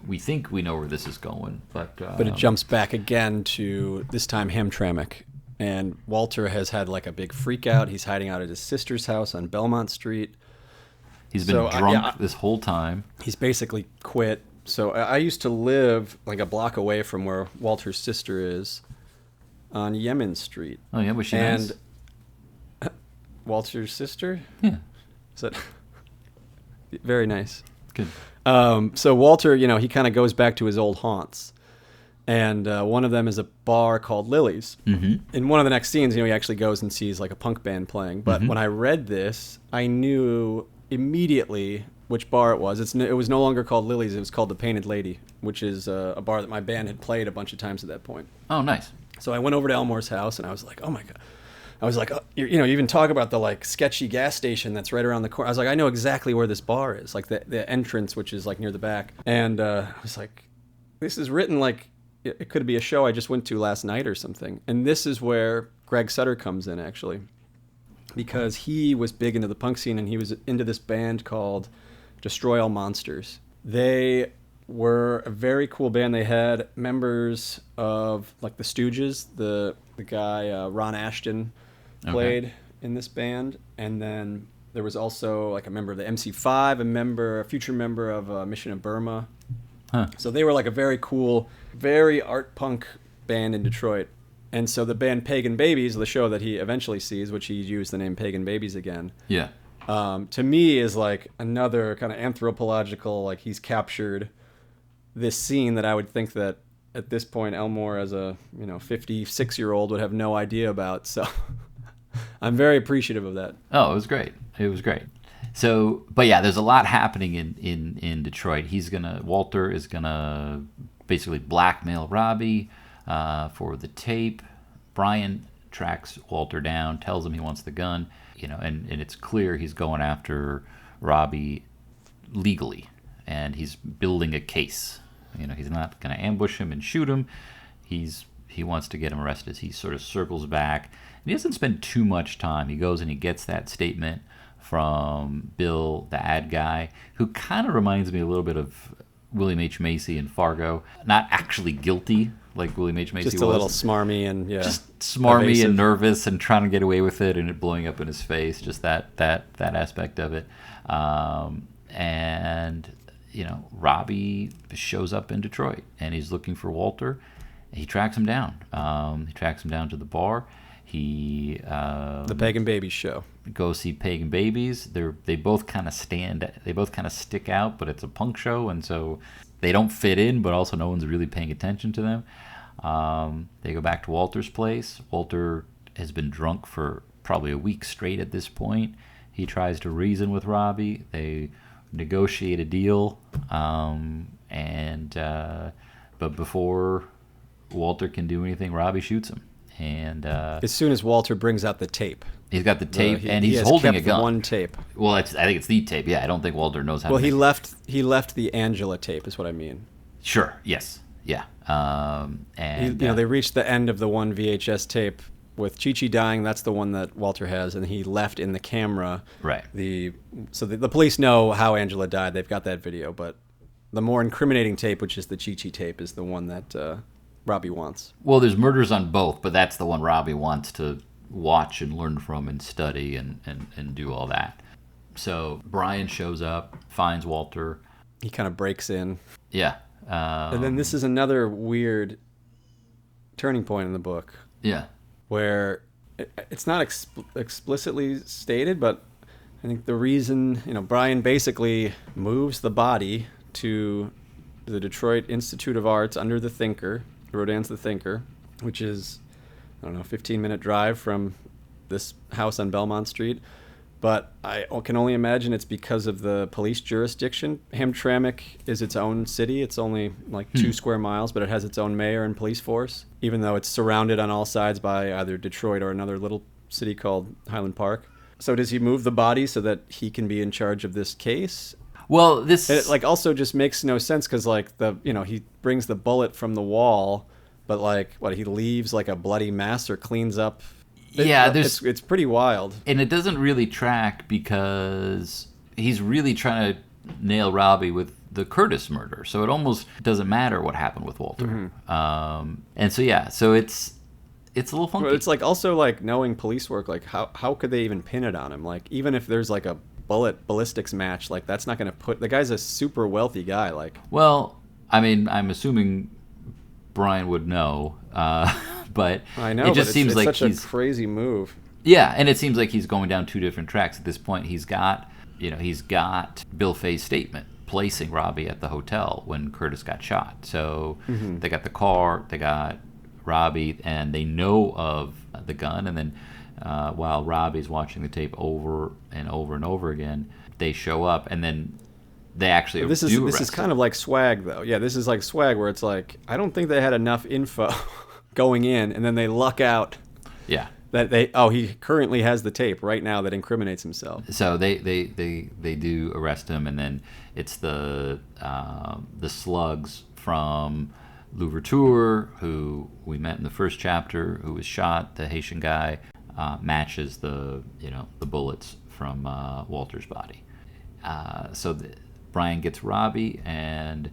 we think we know where this is going, but it jumps back again to this time Hamtramck. And Walter has had a big freak out. He's hiding out at his sister's house on Belmont Street. He's been drunk this whole time. He's basically quit. So I used to live a block away from where Walter's sister is on Yemen Street. Oh yeah, was she nice? And Walter's sister? Yeah. Is that very nice? Good. So Walter, he kind of goes back to his old haunts. And one of them is a bar called Lily's. Mm-hmm. In one of the next scenes, he actually goes and sees a punk band playing. But when I read this, I knew immediately which bar it was. It was no longer called Lily's. It was called the Painted Lady, which is a bar that my band had played a bunch of times at that point. Oh, nice. So I went over to Elmore's house, and I was like, oh, my God. I was like, you even talk about the sketchy gas station that's right around the corner. I was like, I know exactly where this bar is, the entrance, which is near the back. And I was like, this is written it could be a show I just went to last night or something. And this is where Greg Sutter comes in, actually, because he was big into the punk scene, and he was into this band called Destroy All Monsters. They were a very cool band. They had members of the Stooges. The guy Ron Ashton played in this band, and then there was also a member of the MC5, a future member of Mission of Burma, So they were like a very cool, very art punk band in Detroit. And so the band Pagan Babies, the show that he eventually sees, which he used the name Pagan Babies again, Yeah. to me is like another kind of anthropological, like he's captured this scene that I would think that at this point Elmore as a 56-year-old would have no idea about. So I'm very appreciative of that. Oh, it was great. It was great. So, but yeah, there's a lot happening in Detroit. Walter is gonna basically blackmail Robbie for the tape. Bryan tracks Walter down, tells him he wants the gun, and it's clear he's going after Robbie legally, and he's building a case. He's not gonna ambush him and shoot him. He wants to get him arrested. He sort of circles back, and he doesn't spend too much time. He goes and he gets that statement from Bill, the ad guy, who kind of reminds me a little bit of William H. Macy in Fargo. Not actually guilty like William H. Macy was. Just a little smarmy and just smarmy evasive. And nervous and trying to get away with it and it blowing up in his face. Just that aspect of it. Robbie shows up in Detroit and he's looking for Walter. He tracks him down. He tracks him down to the bar. The Pagan Babies show. Go see Pagan Babies. They both kind of stick out, but it's a punk show, and so they don't fit in, but also no one's really paying attention to them. They go back to Walter's place. Walter has been drunk for probably a week straight at this point. He tries to reason with Robbie. They negotiate a deal, but before Walter can do anything, Robbie shoots him. And as soon as Walter brings out the tape, he's got the tape, and he's holding a gun. One tape. Well, I think it's the tape. Yeah, I don't think Walter knows how. Well, he left the Angela tape, is what I mean. Sure. Yes. Yeah. They reached the end of the one VHS tape with Chi-Chi dying. That's the one that Walter has, and he left in the camera. Right. So the police know how Angela died. They've got that video, but the more incriminating tape, which is the Chi-Chi tape, is the one that Robbie wants. Well, there's murders on both, but that's the one Robbie wants to watch and learn from and study and do all that. So Bryan shows up, finds Walter. He kind of breaks in. Yeah. And then this is another weird turning point in the book. Yeah. Where it's not explicitly stated, but I think the reason, Bryan basically moves the body to the Detroit Institute of Arts under the Thinker, Rodin's The Thinker, which is, 15-minute drive from this house on Belmont Street. But I can only imagine it's because of the police jurisdiction. Hamtramck is its own city. It's only like 2 square miles, but it has its own mayor and police force, even though it's surrounded on all sides by either Detroit or another little city called Highland Park. So does he move the body so that he can be in charge of this case? Well, it also just makes no sense because he brings the bullet from the wall, but he leaves like a bloody mess or cleans up. It's pretty wild, and it doesn't really track because he's really trying to nail Robbie with the Curtis murder, so it almost doesn't matter what happened with Walter. And so it's a little funky. But it's also knowing police work, how could they even pin it on him? Even if there's a ballistics match, that's not going to put the guy's a super wealthy guy. Well, I mean, I'm assuming Bryan would know, but I know, it just seems it's like such a crazy move. Yeah, and it seems like he's going down 2 different tracks at this point. He's got Bill Fay's statement placing Robbie at the hotel when Curtis got shot. So they got the car, they got Robbie, and they know of the gun. And then while Robbie's watching the tape over and over and over again, they show up, and then they actually this is kind of like Swag, though. Yeah, this is like Swag, where it's I don't think they had enough info going in, and then they luck out. Yeah. That he currently has the tape right now that incriminates himself. So they do arrest him, and then it's the slugs from Louverture, who we met in the first chapter, who was shot. The Haitian guy matches the bullets from Walter's body. Bryan gets Robbie and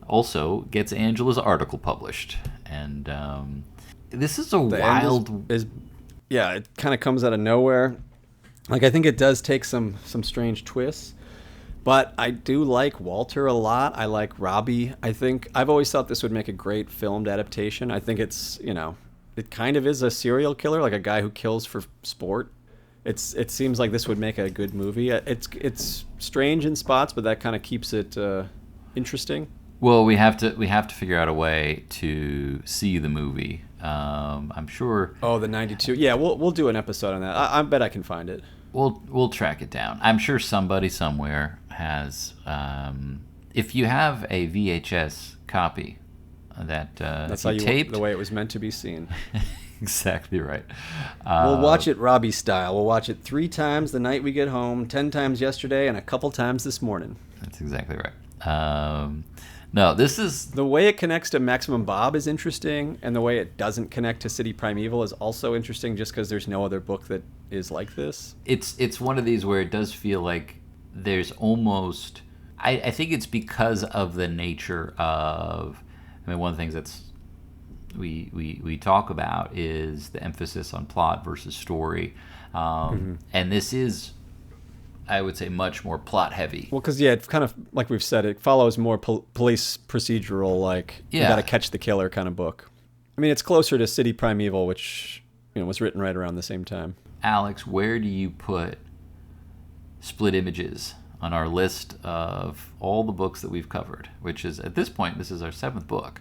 also gets Angela's article published, and this is it kind of comes out of nowhere. I think it does take some strange twists, But I do like Walter a lot. I like Robbie. I think I've always thought this would make a great filmed adaptation. I think it's, it kind of is a serial killer, like a guy who kills for sport. It seems like this would make a good movie. It's strange in spots, but that kind of keeps it interesting. Well, we have to figure out a way to see the movie. I'm sure. Oh, the '92. Yeah, we'll do an episode on that. I bet I can find it. We'll track it down. I'm sure somebody somewhere has. If you have a VHS copy that's how you taped the way it was meant to be seen. Exactly right. We'll watch it Robbie style. We'll watch it 3 times the night we get home, 10 times yesterday, and a couple times this morning. That's exactly right. No, this is the way it connects to Maximum Bob is interesting, and the way it doesn't connect to City Primeval is also interesting, just because there's no other book that is like this. It's one of these where it does feel like there's almost. I think it's because of the nature of. I mean, one of the things that's we talk about is the emphasis on plot versus story, and this is, I would say, much more plot heavy. Well, because it's kind of like we've said, it follows more police procedural, like you got to catch the killer kind of book. I mean, it's closer to City Primeval, which was written right around the same time. Alex, where do you put Split Images on our list of all the books that we've covered? Which is, at this point, this is our 7th book.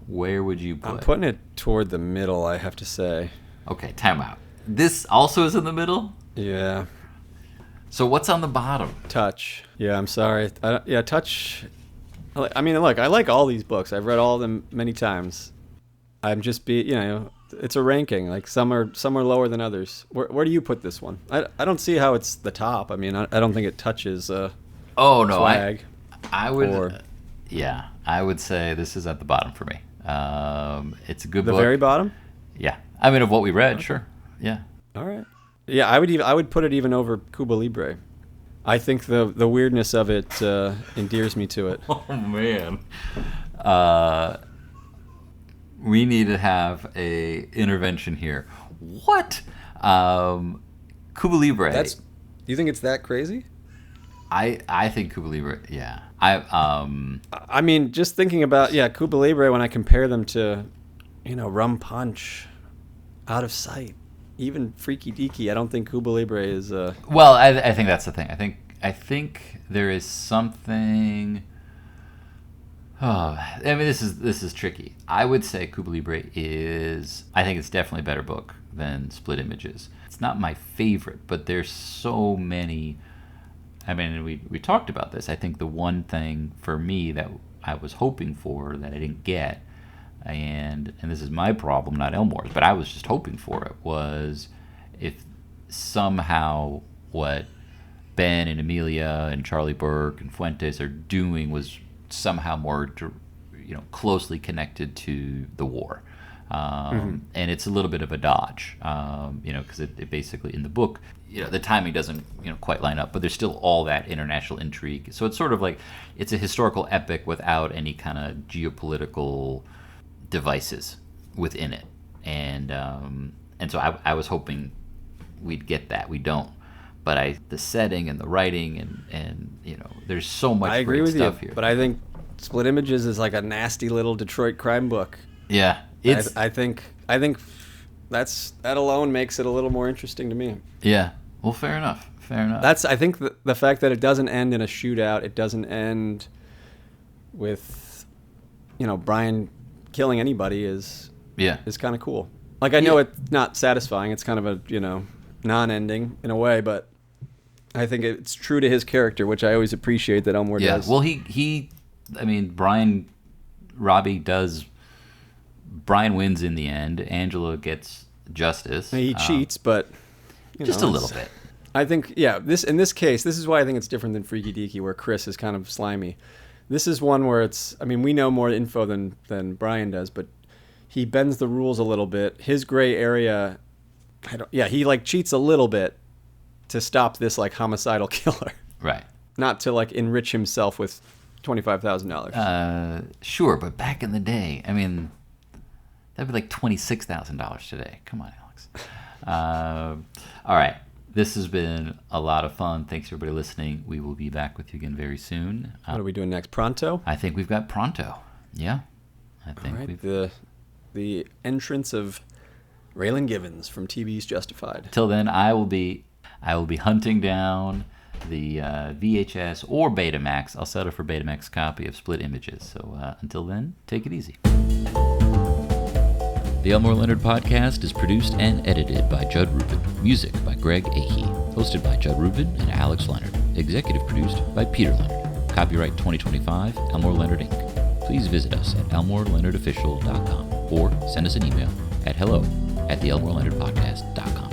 Where would you put? I'm putting it toward the middle, I have to say. Okay, time out. This also is in the middle? Yeah. So what's on the bottom? Touch. Yeah, I'm sorry. Touch. I mean, look, I like all these books. I've read all of them many times. I'm just it's a ranking. Like some are lower than others. Where do you put this one? I don't see how it's the top. I mean, I don't think it touches. Oh no, swag. I would. Yeah, I would say this is at the bottom for me. It's a good book. The very bottom? Yeah. I mean, of what we read, sure. Yeah. All right. Yeah, I would put it even over Cuba Libre. I think the weirdness of it endears me to it. Oh man. We need to have a intervention here. What? Cuba Libre. You think it's that crazy? I think Cuba Libre. Yeah. I mean, just thinking about Cuba Libre, when I compare them to, Rum Punch, Out of Sight, even Freaky Deaky, I don't think Cuba Libre is. Well, I think that's the thing. I think there is something. Oh, I mean, this is tricky. I would say Cuba Libre is. I think it's definitely a better book than Split Images. It's not my favorite, but there's so many. I mean, we talked about this. I think the one thing for me that I was hoping for that I didn't get, and this is my problem, not Elmore's, but I was just hoping for it, was if somehow what Ben and Amelia and Charlie Burke and Fuentes are doing was somehow more, closely connected to the war. And it's a little bit of a dodge, because it basically, in the book, the timing doesn't, quite line up, but there's still all that international intrigue. So it's sort of like, it's a historical epic without any kind of geopolitical devices within it. And so I was hoping we'd get that. We don't. But the setting and the writing and there's so much great stuff here. But I think Split Images is like a nasty little Detroit crime book. Yeah. I think that alone makes it a little more interesting to me. Yeah. Well, fair enough. I think the fact that it doesn't end in a shootout, it doesn't end with, Brian killing anybody is kind of cool. Like, I know it's not satisfying. It's kind of a, non-ending in a way, but I think it's true to his character, which I always appreciate that Elmore does. Well, Brian wins in the end. Angela gets justice. He cheats, but just a little bit. I think, in this case, this is why I think it's different than Freaky Deaky, where Chris is kind of slimy. This is one where we know more info than Brian does, but he bends the rules a little bit. His gray area, he like cheats a little bit to stop this like homicidal killer. Right. Not to like enrich himself with $25,000. Sure, but back in the day, I mean, that'd be like $26,000 today. Come on, Alex. All right. This has been a lot of fun. Thanks, everybody, listening. We will be back with you again very soon. What are we doing next? Pronto? I think we've got Pronto. Yeah. I think All right, we've... the entrance of Raylan Givens from TV's Justified. Till then, I will be hunting down the VHS or Betamax. I'll settle for Betamax copy of Split Images. So until then, take it easy. The Elmore Leonard podcast is produced and edited by Judd Rubin. Music by Greg Ahee. Hosted by Judd Rubin and Alex Leonard. Executive produced by Peter Leonard. Copyright 2025, Elmore Leonard Inc. Please visit us at elmoreleonardofficial.com or send us an email at hello@theelmoreleonardpodcast.com.